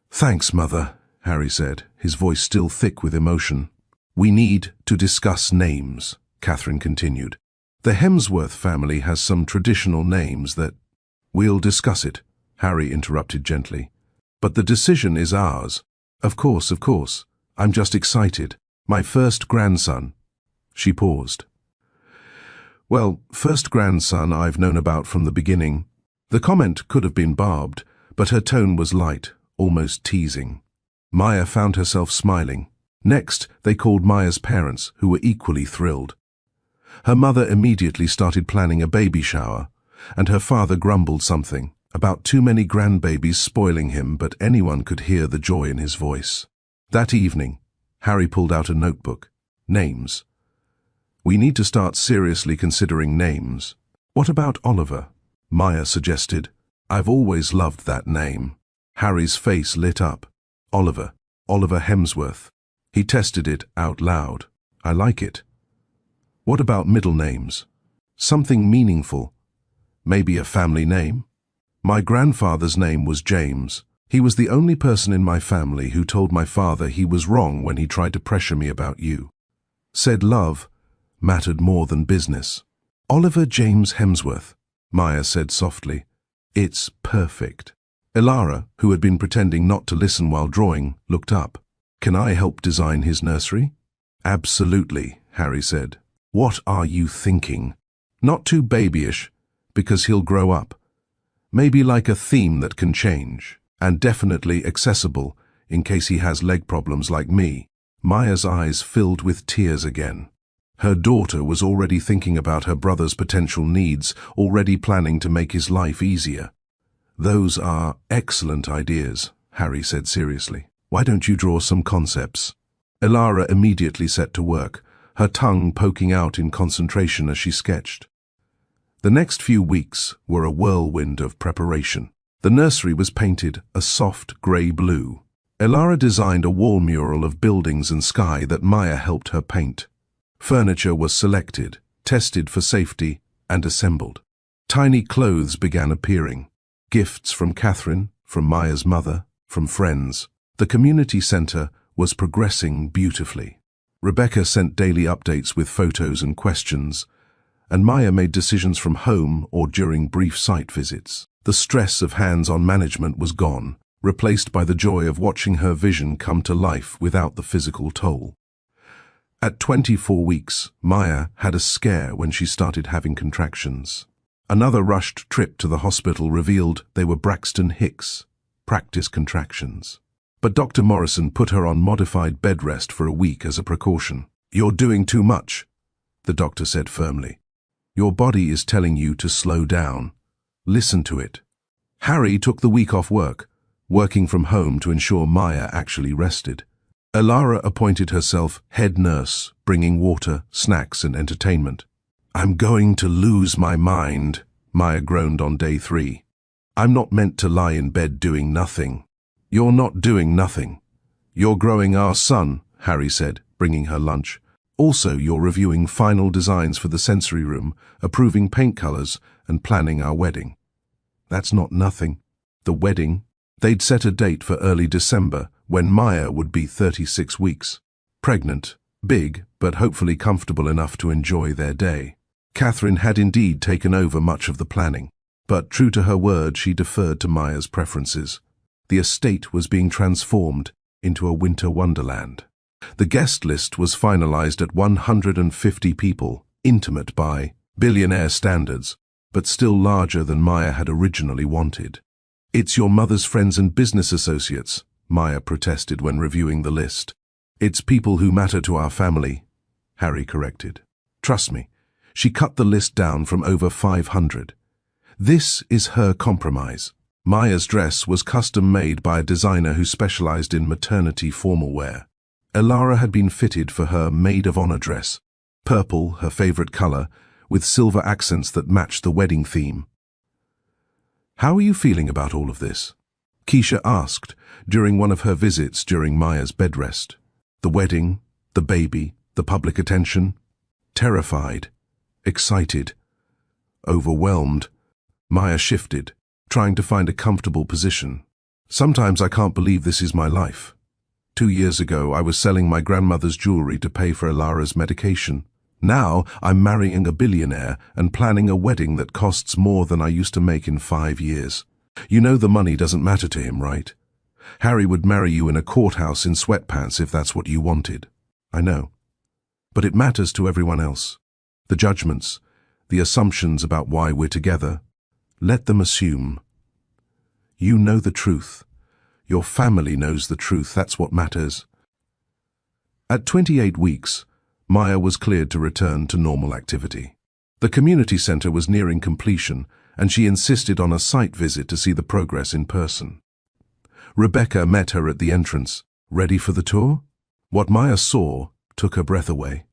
"Thanks, Mother," Harry said, his voice still thick with emotion. "We need to discuss names," Catherine continued. "The Hemsworth family has some traditional names that—" "We'll discuss it," Harry interrupted gently. "But the decision is ours." Of course. I'm just excited. My first grandson." She paused. "Well, first grandson I've known about from the beginning." The comment could have been barbed, but her tone was light, almost teasing. Maya found herself smiling. Next, they called Maya's parents, who were equally thrilled. Her mother immediately started planning a baby shower, and her father grumbled something about too many grandbabies spoiling him, but anyone could hear the joy in his voice. That evening, Harry pulled out a notebook. Names. "We need to start seriously considering names. What about Oliver?" Maya suggested. "I've always loved that name." Harry's face lit up. Oliver Hemsworth. He tested it out loud. "I like it." "What about middle names? Something meaningful. Maybe a family name?" "My grandfather's name was James. He was the only person in my family who told my father he was wrong when he tried to pressure me about you. Said love mattered more than business." "Oliver James Hemsworth," Maya said softly. "It's perfect." Ilara, who had been pretending not to listen while drawing, looked up. "Can I help design his nursery?" "Absolutely," Harry said. "What are you thinking?" Not too babyish, because he'll grow up. Maybe like a theme that can change, and definitely accessible in case he has leg problems like me. Maya's eyes filled with tears again. Her daughter was already thinking about her brother's potential needs, already planning to make his life easier. Those are excellent ideas, Harry said seriously. Why don't you draw some concepts? Elara immediately set to work, her tongue poking out in concentration as she sketched. The next few weeks were a whirlwind of preparation. The nursery was painted a soft grey blue. Elara designed a wall mural of buildings and sky that Maya helped her paint. Furniture was selected, tested for safety, and assembled. Tiny clothes began appearing. Gifts from Catherine, from Maya's mother, from friends. The community centre was progressing beautifully. Rebecca sent daily updates with photos and questions, and Maya made decisions from home or during brief site visits. The stress of hands-on management was gone, replaced by the joy of watching her vision come to life without the physical toll. At 24 weeks, Maya had a scare when she started having contractions. Another rushed trip to the hospital revealed they were Braxton Hicks, practice contractions. But Dr. Morrison put her on modified bed rest for a week as a precaution. "You're doing too much," the doctor said firmly. "Your body is telling you to slow down. Listen to it." Harry took the week off work, working from home to ensure Maya actually rested. Elara appointed herself head nurse, bringing water, snacks, and entertainment. "I'm going to lose my mind," Maya groaned on day 3. "I'm not meant to lie in bed doing nothing." "You're not doing nothing. You're growing our son," Harry said, bringing her lunch. "Also, you're reviewing final designs for the sensory room, approving paint colors, and planning our wedding." "That's not nothing." The wedding? They'd set a date for early December, when Maya would be 36 weeks. Pregnant, big, but hopefully comfortable enough to enjoy their day. Catherine had indeed taken over much of the planning, but true to her word, she deferred to Maya's preferences. The estate was being transformed into a winter wonderland. The guest list was finalized at 150 people, intimate by Billionaire standards, but still larger than Maya had originally wanted. "It's your mother's friends and business associates," Maya protested when reviewing the list. "It's people who matter to our family," Harry corrected. "Trust me, she cut the list down from over 500. This is her compromise." Maya's dress was custom-made by a designer who specialized in maternity formal wear. Elara had been fitted for her maid-of-honor dress, purple, her favorite color, with silver accents that matched the wedding theme. "How are you feeling about all of this?" Keisha asked during one of her visits during Maya's bed rest. The wedding, the baby, the public attention. Terrified, excited, overwhelmed. Maya shifted, trying to find a comfortable position. "Sometimes I can't believe this is my life. 2 years ago, I was selling my grandmother's jewelry to pay for Elara's medication. Now, I'm marrying a billionaire and planning a wedding that costs more than I used to make in 5 years. You know the money doesn't matter to him, right? Harry would marry you in a courthouse in sweatpants if that's what you wanted. I know. But it matters to everyone else. The judgments, the assumptions about why we're together. Let them assume. You know the truth. Your family knows the truth. That's what matters." At 28 weeks, Maya was cleared to return to normal activity. The community center was nearing completion, and she insisted on a site visit to see the progress in person. Rebecca met her at the entrance. "Ready for the tour?" What Maya saw took her breath away.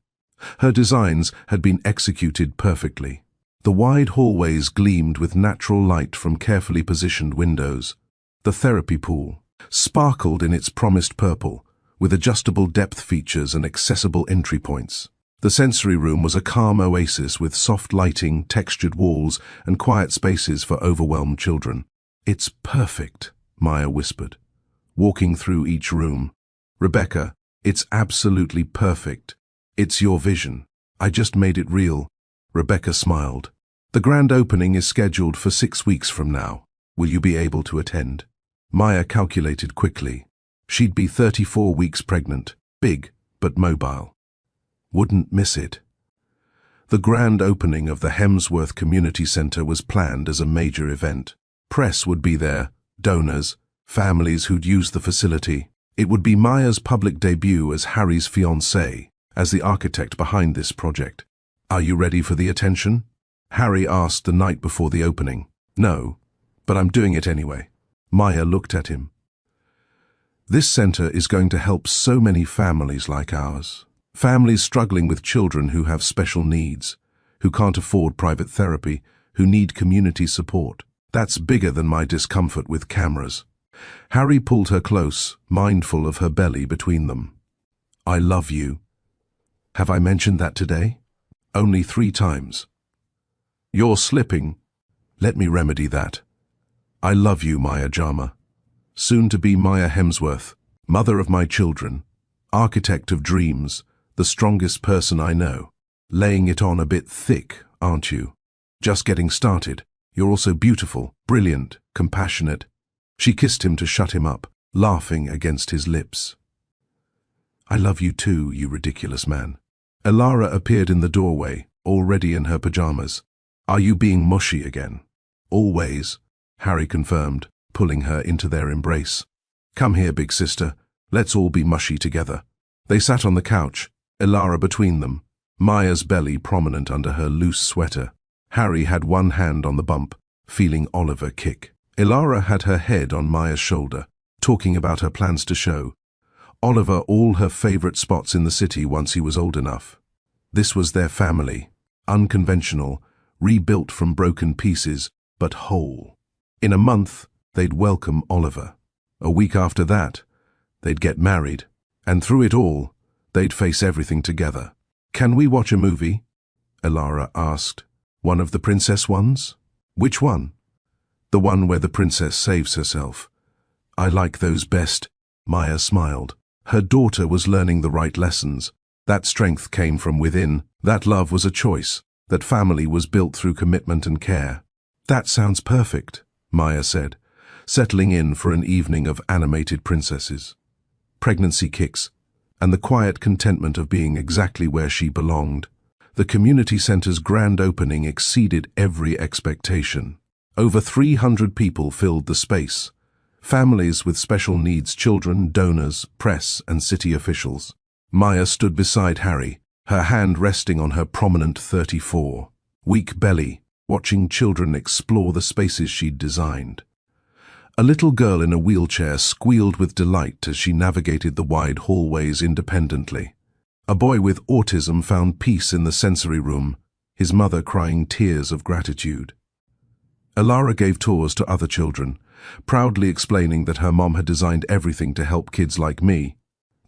Her designs had been executed perfectly. The wide hallways gleamed with natural light from carefully positioned windows. The therapy pool sparkled in its promised purple, with adjustable depth features and accessible entry points. The sensory room was a calm oasis with soft lighting, textured walls, and quiet spaces for overwhelmed children. "It's perfect," Maya whispered, walking through each room. "Rebecca, it's absolutely perfect. It's your vision. I just made it real." Rebecca smiled. "The grand opening is scheduled for 6 weeks from now. Will you be able to attend?" Maya calculated quickly. She'd be 34 weeks pregnant, big but mobile. Wouldn't miss it. The grand opening of the Hemsworth Community Centre was planned as a major event. Press would be there, donors, families who'd use the facility. It would be Maya's public debut as Harry's fiancée, as the architect behind this project. "Are you ready for the attention?" Harry asked the night before the opening. "No, but I'm doing it anyway." Maya looked at him. "This centre is going to help so many families like ours. Families struggling with children who have special needs, who can't afford private therapy, who need community support. That's bigger than my discomfort with cameras." Harry pulled her close, mindful of her belly between them. "I love you. Have I mentioned that today?" "Only 3 times." "You're slipping. Let me remedy that. I love you, Maya Jama. Soon to be Maya Hemsworth, mother of my children, architect of dreams, the strongest person I know. Laying it on a bit thick, aren't you? Just getting started. You're also beautiful, brilliant, compassionate." She kissed him to shut him up, laughing against his lips. "I love you too, you ridiculous man." Elara appeared in the doorway, already in her pajamas. "Are you being mushy again?" "Always," Harry confirmed, pulling her into their embrace. "Come here, big sister. Let's all be mushy together." They sat on the couch, Elara between them, Maya's belly prominent under her loose sweater. Harry had one hand on the bump, feeling Oliver kick. Elara had her head on Maya's shoulder, talking about her plans to show Oliver all her favorite spots in the city once he was old enough. This was their family, unconventional, rebuilt from broken pieces, but whole. In a month, they'd welcome Oliver. A week after that, they'd get married, and through it all, they'd face everything together. "Can we watch a movie?" Elara asked. "One of the princess ones?" "Which one?" "The one where the princess saves herself." "I like those best." Maya smiled. Her daughter was learning the right lessons. That strength came from within. That love was a choice. That family was built through commitment and care. "That sounds perfect," Maya said, settling in for an evening of animated princesses. Pregnancy kicks, and the quiet contentment of being exactly where she belonged. The community center's grand opening exceeded every expectation. Over 300 people filled the space. Families with special needs, children, donors, press, and city officials. Maya stood beside Harry, her hand resting on her prominent 34-week belly, watching children explore the spaces she'd designed. A little girl in a wheelchair squealed with delight as she navigated the wide hallways independently. A boy with autism found peace in the sensory room, his mother crying tears of gratitude. Elara gave tours to other children, proudly explaining that her mom had designed everything to help kids like me.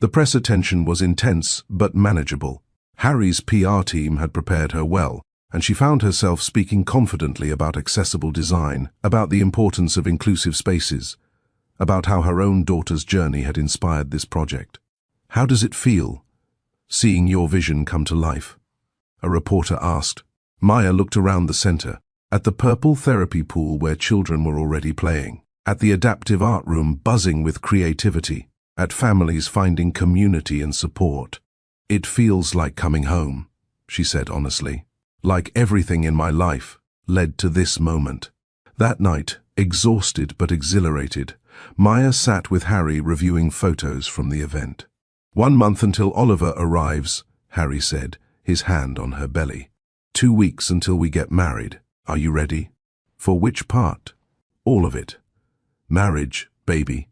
The press attention was intense but manageable. Harry's PR team had prepared her well, and she found herself speaking confidently about accessible design, about the importance of inclusive spaces, about how her own daughter's journey had inspired this project. "How does it feel, seeing your vision come to life?" a reporter asked. Maya looked around the center, at the purple therapy pool where children were already playing, at the adaptive art room buzzing with creativity, at families finding community and support. "It feels like coming home," she said honestly. "Like everything in my life led to this moment." That night, exhausted but exhilarated, Maya sat with Harry reviewing photos from the event. "1 month until Oliver arrives," Harry said, his hand on her belly. 2 weeks until we get married. Are you ready?" "For which part?" "All of it. Marriage, baby.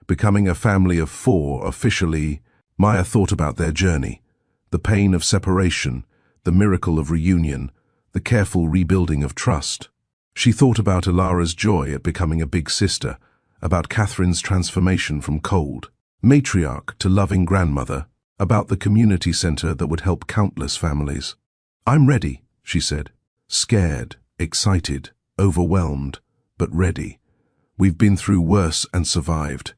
Becoming a family of 4 officially." Maya thought about their journey. The pain of separation, the miracle of reunion, the careful rebuilding of trust. She thought about Elara's joy at becoming a big sister, about Catherine's transformation from cold matriarch to loving grandmother, about the community center that would help countless families. "I'm ready," she said. Scared, excited, overwhelmed, but ready. "We've been through worse and survived.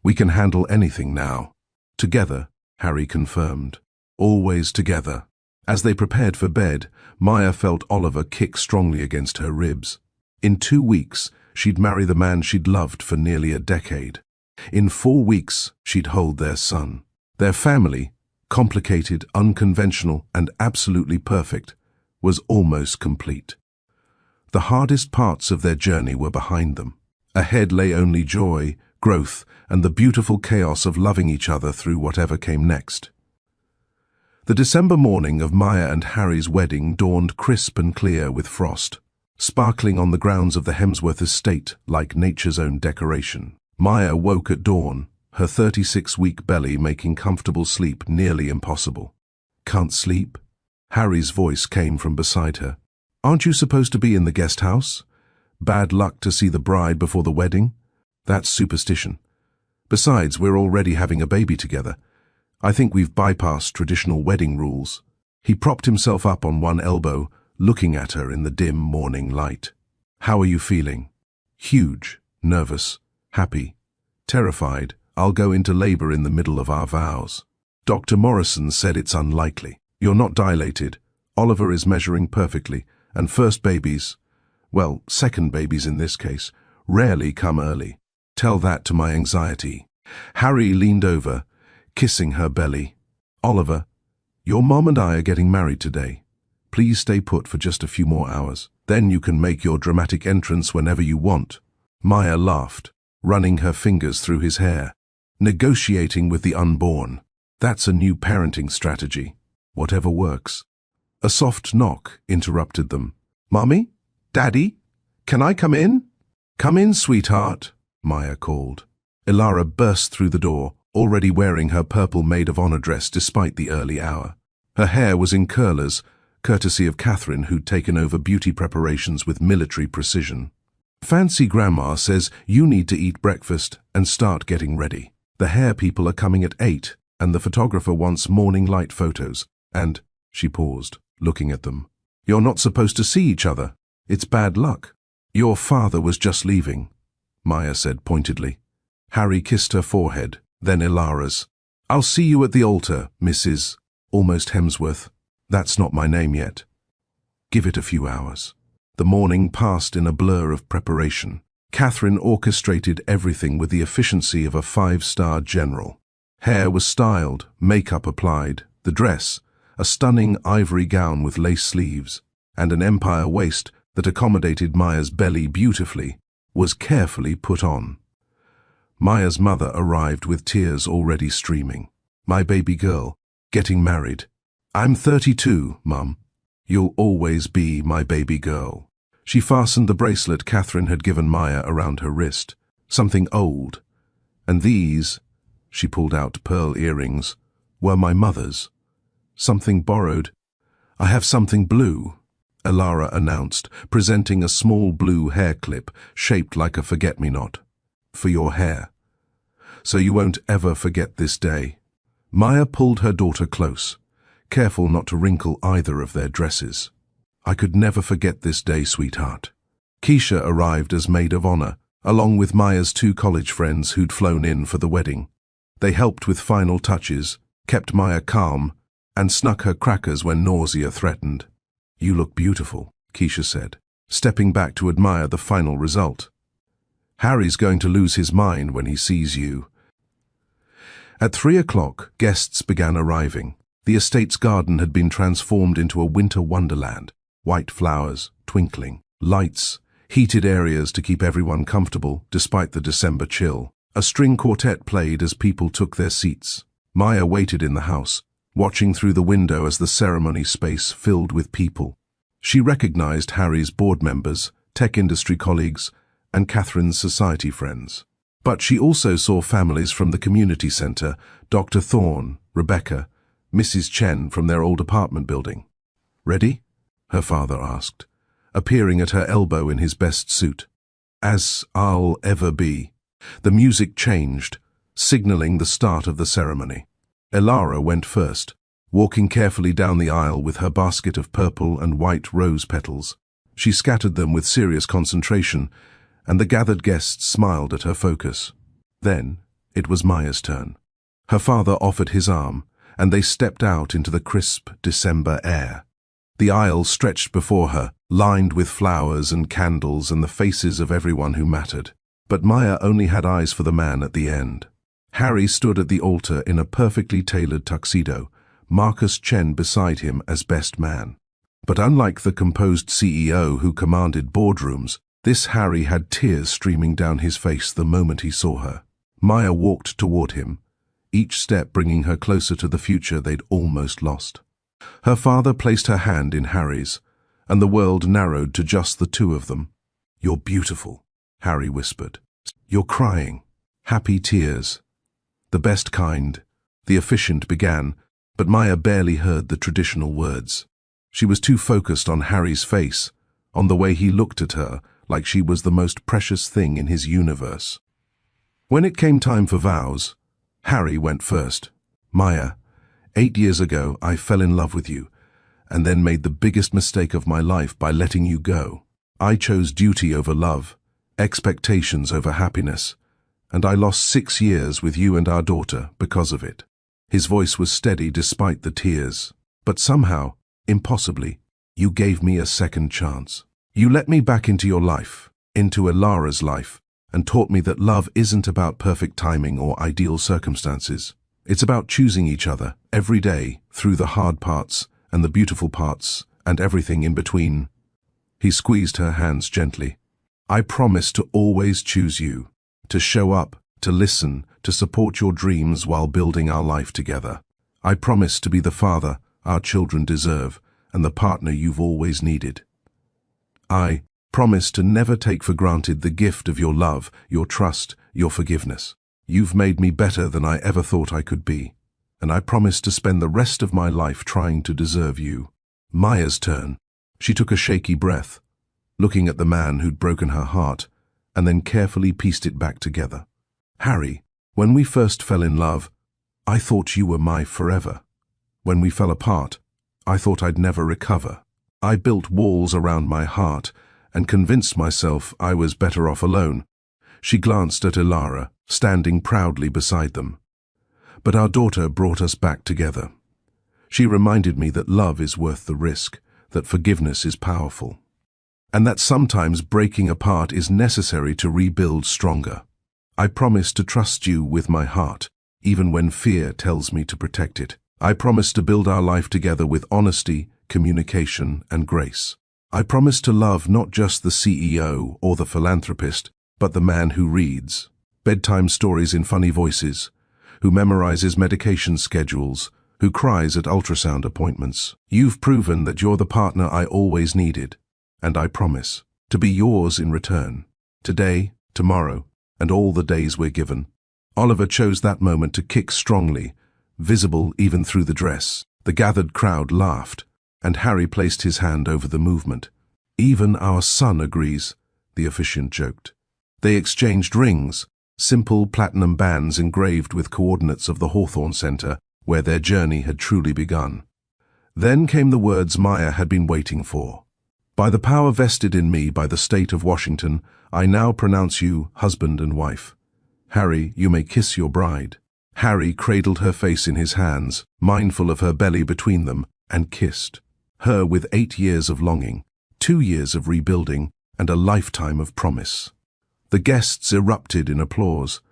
We can handle anything now." "Together," Harry confirmed. "Always together." As they prepared for bed, Maya felt Oliver kick strongly against her ribs. In 2 weeks, she'd marry the man she'd loved for nearly a decade. In 4 weeks, she'd hold their son. Their family, complicated, unconventional, and absolutely perfect, was almost complete. The hardest parts of their journey were behind them. Ahead lay only joy, growth, and the beautiful chaos of loving each other through whatever came next. The December morning of Maya and Harry's wedding dawned crisp and clear with frost, sparkling on the grounds of the Hemsworth estate like nature's own decoration. Maya woke at dawn, her 36-week belly making comfortable sleep nearly impossible. "Can't sleep?" Harry's voice came from beside her. "Aren't you supposed to be in the guest house? Bad luck to see the bride before the wedding? That's superstition. Besides, we're already having a baby together. I think we've bypassed traditional wedding rules." He propped himself up on one elbow, looking at her in the dim morning light. "How are you feeling?" "Huge, nervous, happy, terrified. I'll go into labor in the middle of our vows. Dr. Morrison said it's unlikely. You're not dilated. Oliver is measuring perfectly, and first babies, well, second babies in this case, rarely come early. Tell that to my anxiety." Harry leaned over, kissing her belly. "Oliver, your mom and I are getting married today. Please stay put for just a few more hours. Then you can make your dramatic entrance whenever you want." Maya laughed, running her fingers through his hair. "Negotiating with the unborn. That's a new parenting strategy. Whatever works." A soft knock interrupted them. "Mommy? Daddy? Can I come in?" "Come in, sweetheart," Maya called. Ilara burst through the door, already wearing her purple maid-of-honor dress despite the early hour. Her hair was in curlers, courtesy of Catherine, who'd taken over beauty preparations with military precision. "Fancy Grandma says you need to eat breakfast and start getting ready. The hair people are coming at 8, and the photographer wants morning light photos. And," she paused, looking at them, "you're not supposed to see each other. It's bad luck." "Your father was just leaving," Maya said pointedly. Harry kissed her forehead, then Ilara's. "I'll see you at the altar, Mrs. Almost Hemsworth. That's not my name yet. Give it a few hours." The morning passed in a blur of preparation. Catherine orchestrated everything with the efficiency of a 5-star general. Hair was styled, makeup applied, the dress, a stunning ivory gown with lace sleeves, and an empire waist that accommodated Maya's belly beautifully, was carefully put on. Maya's mother arrived with tears already streaming. "My baby girl, getting married. I'm 32, Mum. You'll always be my baby girl." She fastened the bracelet Catherine had given Maya around her wrist, something old. "And these," she pulled out pearl earrings, "were my mother's. Something borrowed." "I have something blue," Ilara announced, presenting a small blue hair clip shaped like a forget-me-not. "For your hair. So you won't ever forget this day." Maya pulled her daughter close, careful not to wrinkle either of their dresses. "I could never forget this day, sweetheart." Keisha arrived as maid of honor, along with Maya's 2 college friends who'd flown in for the wedding. They helped with final touches, kept Maya calm, and snuck her crackers when nausea threatened. "You look beautiful," Keisha said, stepping back to admire the final result. "Harry's going to lose his mind when he sees you." At 3 o'clock, guests began arriving. The estate's garden had been transformed into a winter wonderland. White flowers, twinkling, lights, heated areas to keep everyone comfortable despite the December chill. A string quartet played as people took their seats. Maya waited in the house, watching through the window as the ceremony space filled with people. She recognized Harry's board members, tech industry colleagues, and Catherine's society friends. But she also saw families from the community center, Dr. Thorne, Rebecca, Mrs. Chen from their old apartment building. "Ready?" her father asked, appearing at her elbow in his best suit. "As I'll ever be." The music changed, signaling the start of the ceremony. Ilara went first, walking carefully down the aisle with her basket of purple and white rose petals. She scattered them with serious concentration, and the gathered guests smiled at her focus. Then it was Maya's turn. Her father offered his arm, and they stepped out into the crisp December air. The aisle stretched before her, lined with flowers and candles and the faces of everyone who mattered. But Maya only had eyes for the man at the end. Harry stood at the altar in a perfectly tailored tuxedo, Marcus Chen beside him as best man. But unlike the composed CEO who commanded boardrooms, this Harry had tears streaming down his face the moment he saw her. Maya walked toward him, each step bringing her closer to the future they'd almost lost. Her father placed her hand in Harry's, and the world narrowed to just the two of them. "You're beautiful," Harry whispered. "You're crying." Happy tears. The best kind. The officiant began, but Maya barely heard the traditional words. She was too focused on Harry's face, on the way he looked at her, like she was the most precious thing in his universe. When it came time for vows, Harry went first. "Maya, 8 years ago I fell in love with you, and then made the biggest mistake of my life by letting you go. I chose duty over love, expectations over happiness, and I lost 6 years with you and our daughter because of it." His voice was steady despite the tears. "But somehow, impossibly, you gave me a second chance. You let me back into your life, into Elara's life, and taught me that love isn't about perfect timing or ideal circumstances. It's about choosing each other every day through the hard parts and the beautiful parts and everything in between." He squeezed her hands gently. "I promise to always choose you, to show up, to listen, to support your dreams while building our life together. I promise to be the father our children deserve and the partner you've always needed. I promise to never take for granted the gift of your love, your trust, your forgiveness. You've made me better than I ever thought I could be, and I promise to spend the rest of my life trying to deserve you." Maya's turn. She took a shaky breath, looking at the man who'd broken her heart, and then carefully pieced it back together. "Harry, when we first fell in love, I thought you were my forever. When we fell apart, I thought I'd never recover. I built walls around my heart and convinced myself I was better off alone." She glanced at Elara, standing proudly beside them. "But our daughter brought us back together. She reminded me that love is worth the risk, that forgiveness is powerful, and that sometimes breaking apart is necessary to rebuild stronger. I promise to trust you with my heart, even when fear tells me to protect it. I promise to build our life together with honesty, communication, and grace. I promise to love not just the CEO or the philanthropist, but the man who reads bedtime stories in funny voices, who memorizes medication schedules, who cries at ultrasound appointments. You've proven that you're the partner I always needed, and I promise to be yours in return, today, tomorrow, and all the days we're given." Oliver chose that moment to kick strongly, visible even through the dress. The gathered crowd laughed, and Harry placed his hand over the movement. "Even our son agrees," the officiant joked. They exchanged rings, simple platinum bands engraved with coordinates of the Hawthorne Center, where their journey had truly begun. Then came the words Maya had been waiting for. "By the power vested in me by the state of Washington, I now pronounce you husband and wife. Harry, you may kiss your bride." Harry cradled her face in his hands, mindful of her belly between them, and kissed her with 8 years of longing, 2 years of rebuilding, and a lifetime of promise. The guests erupted in applause,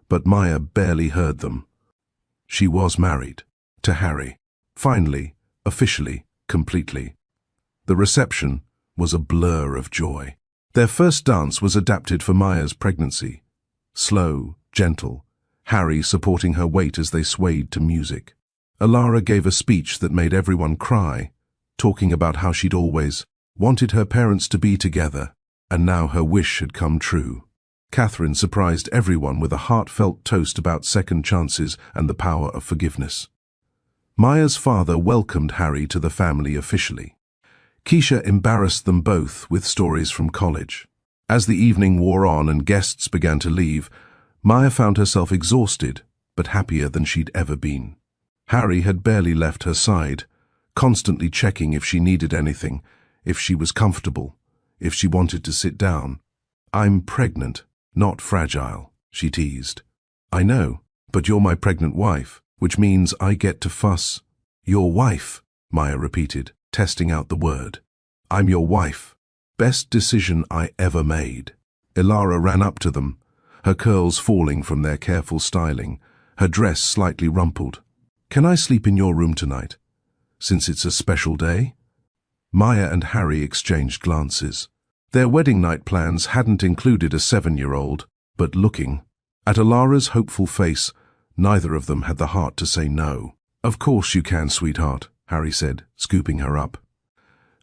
but Maya barely heard them. She was married to Harry. Finally, officially, completely. The reception was a blur of joy. Their first dance was adapted for Maya's pregnancy. Slow, gentle, Harry supporting her weight as they swayed to music. Elara gave a speech that made everyone cry, talking about how she'd always wanted her parents to be together, and now her wish had come true. Catherine surprised everyone with a heartfelt toast about second chances and the power of forgiveness. Maya's father welcomed Harry to the family officially. Keisha embarrassed them both with stories from college. As the evening wore on and guests began to leave, Maya found herself exhausted, but happier than she'd ever been. Harry had barely left her side, constantly checking if she needed anything, if she was comfortable, if she wanted to sit down. "I'm pregnant, not fragile," she teased. "I know, but you're my pregnant wife, which means I get to fuss." "Your wife," Maya repeated, testing out the word. "I'm your wife. Best decision I ever made." Elara ran up to them, her curls falling from their careful styling, her dress slightly rumpled. "Can I sleep in your room tonight, since it's a special day?" Maya and Harry exchanged glances. Their wedding night plans hadn't included a 7-year-old, but looking at Alara's hopeful face, neither of them had the heart to say no. "Of course you can, sweetheart," Harry said, scooping her up.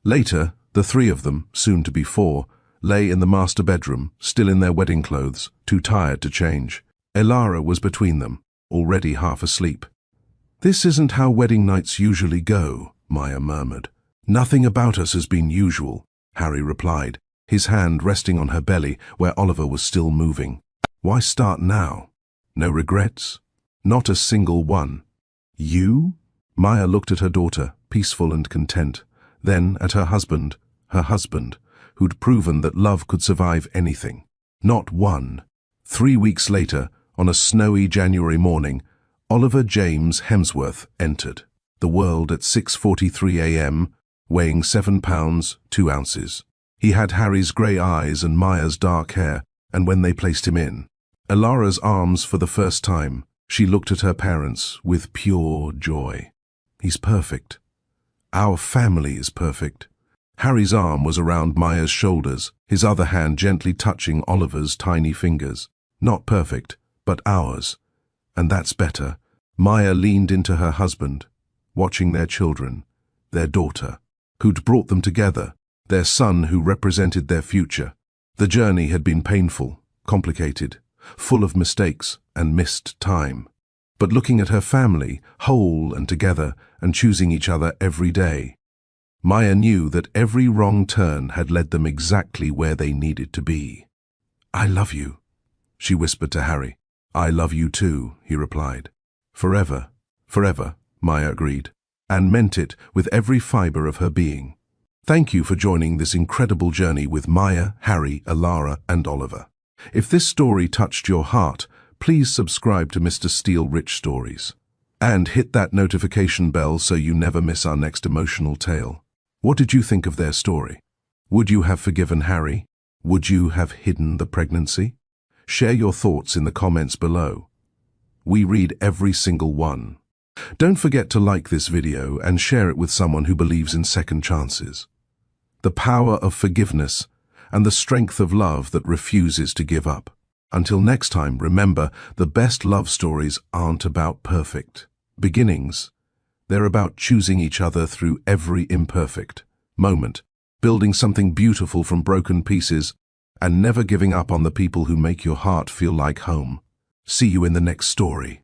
Later, the three of them, soon to be 4, lay in the master bedroom, still in their wedding clothes, too tired to change. Alara was between them, already half asleep. "This isn't how wedding nights usually go," Maya murmured. "Nothing about us has been usual," Harry replied, his hand resting on her belly where Oliver was still moving. "Why start now? No regrets? Not a single one." "You?" Maya looked at her daughter, peaceful and content, then at her husband, who'd proven that love could survive anything. Not one. 3 weeks later, on a snowy January morning, Oliver James Hemsworth entered the world at 6:43 a.m., weighing 7 pounds, 2 ounces. He had Harry's grey eyes and Maya's dark hair, and when they placed him in Alara's arms for the first time, she looked at her parents with pure joy. "He's perfect. Our family is perfect." Harry's arm was around Maya's shoulders, his other hand gently touching Oliver's tiny fingers. "Not perfect, but ours. And that's better." Maya leaned into her husband, watching their children, their daughter, who'd brought them together, their son who represented their future. The journey had been painful, complicated, full of mistakes and missed time. But looking at her family, whole and together, and choosing each other every day, Maya knew that every wrong turn had led them exactly where they needed to be. "I love you," she whispered to Harry. "I love you too," he replied. "Forever, forever," Maya agreed, and meant it with every fiber of her being. Thank you for joining this incredible journey with Maya, Harry, Alara, and Oliver. If this story touched your heart, please subscribe to Mr. Steele Rich Stories. And hit that notification bell so you never miss our next emotional tale. What did you think of their story? Would you have forgiven Harry? Would you have hidden the pregnancy? Share your thoughts in the comments below. We read every single one. Don't forget to like this video and share it with someone who believes in second chances. The power of forgiveness and the strength of love that refuses to give up. Until next time, remember, the best love stories aren't about perfect beginnings. They're about choosing each other through every imperfect moment, building something beautiful from broken pieces, and never giving up on the people who make your heart feel like home. See you in the next story.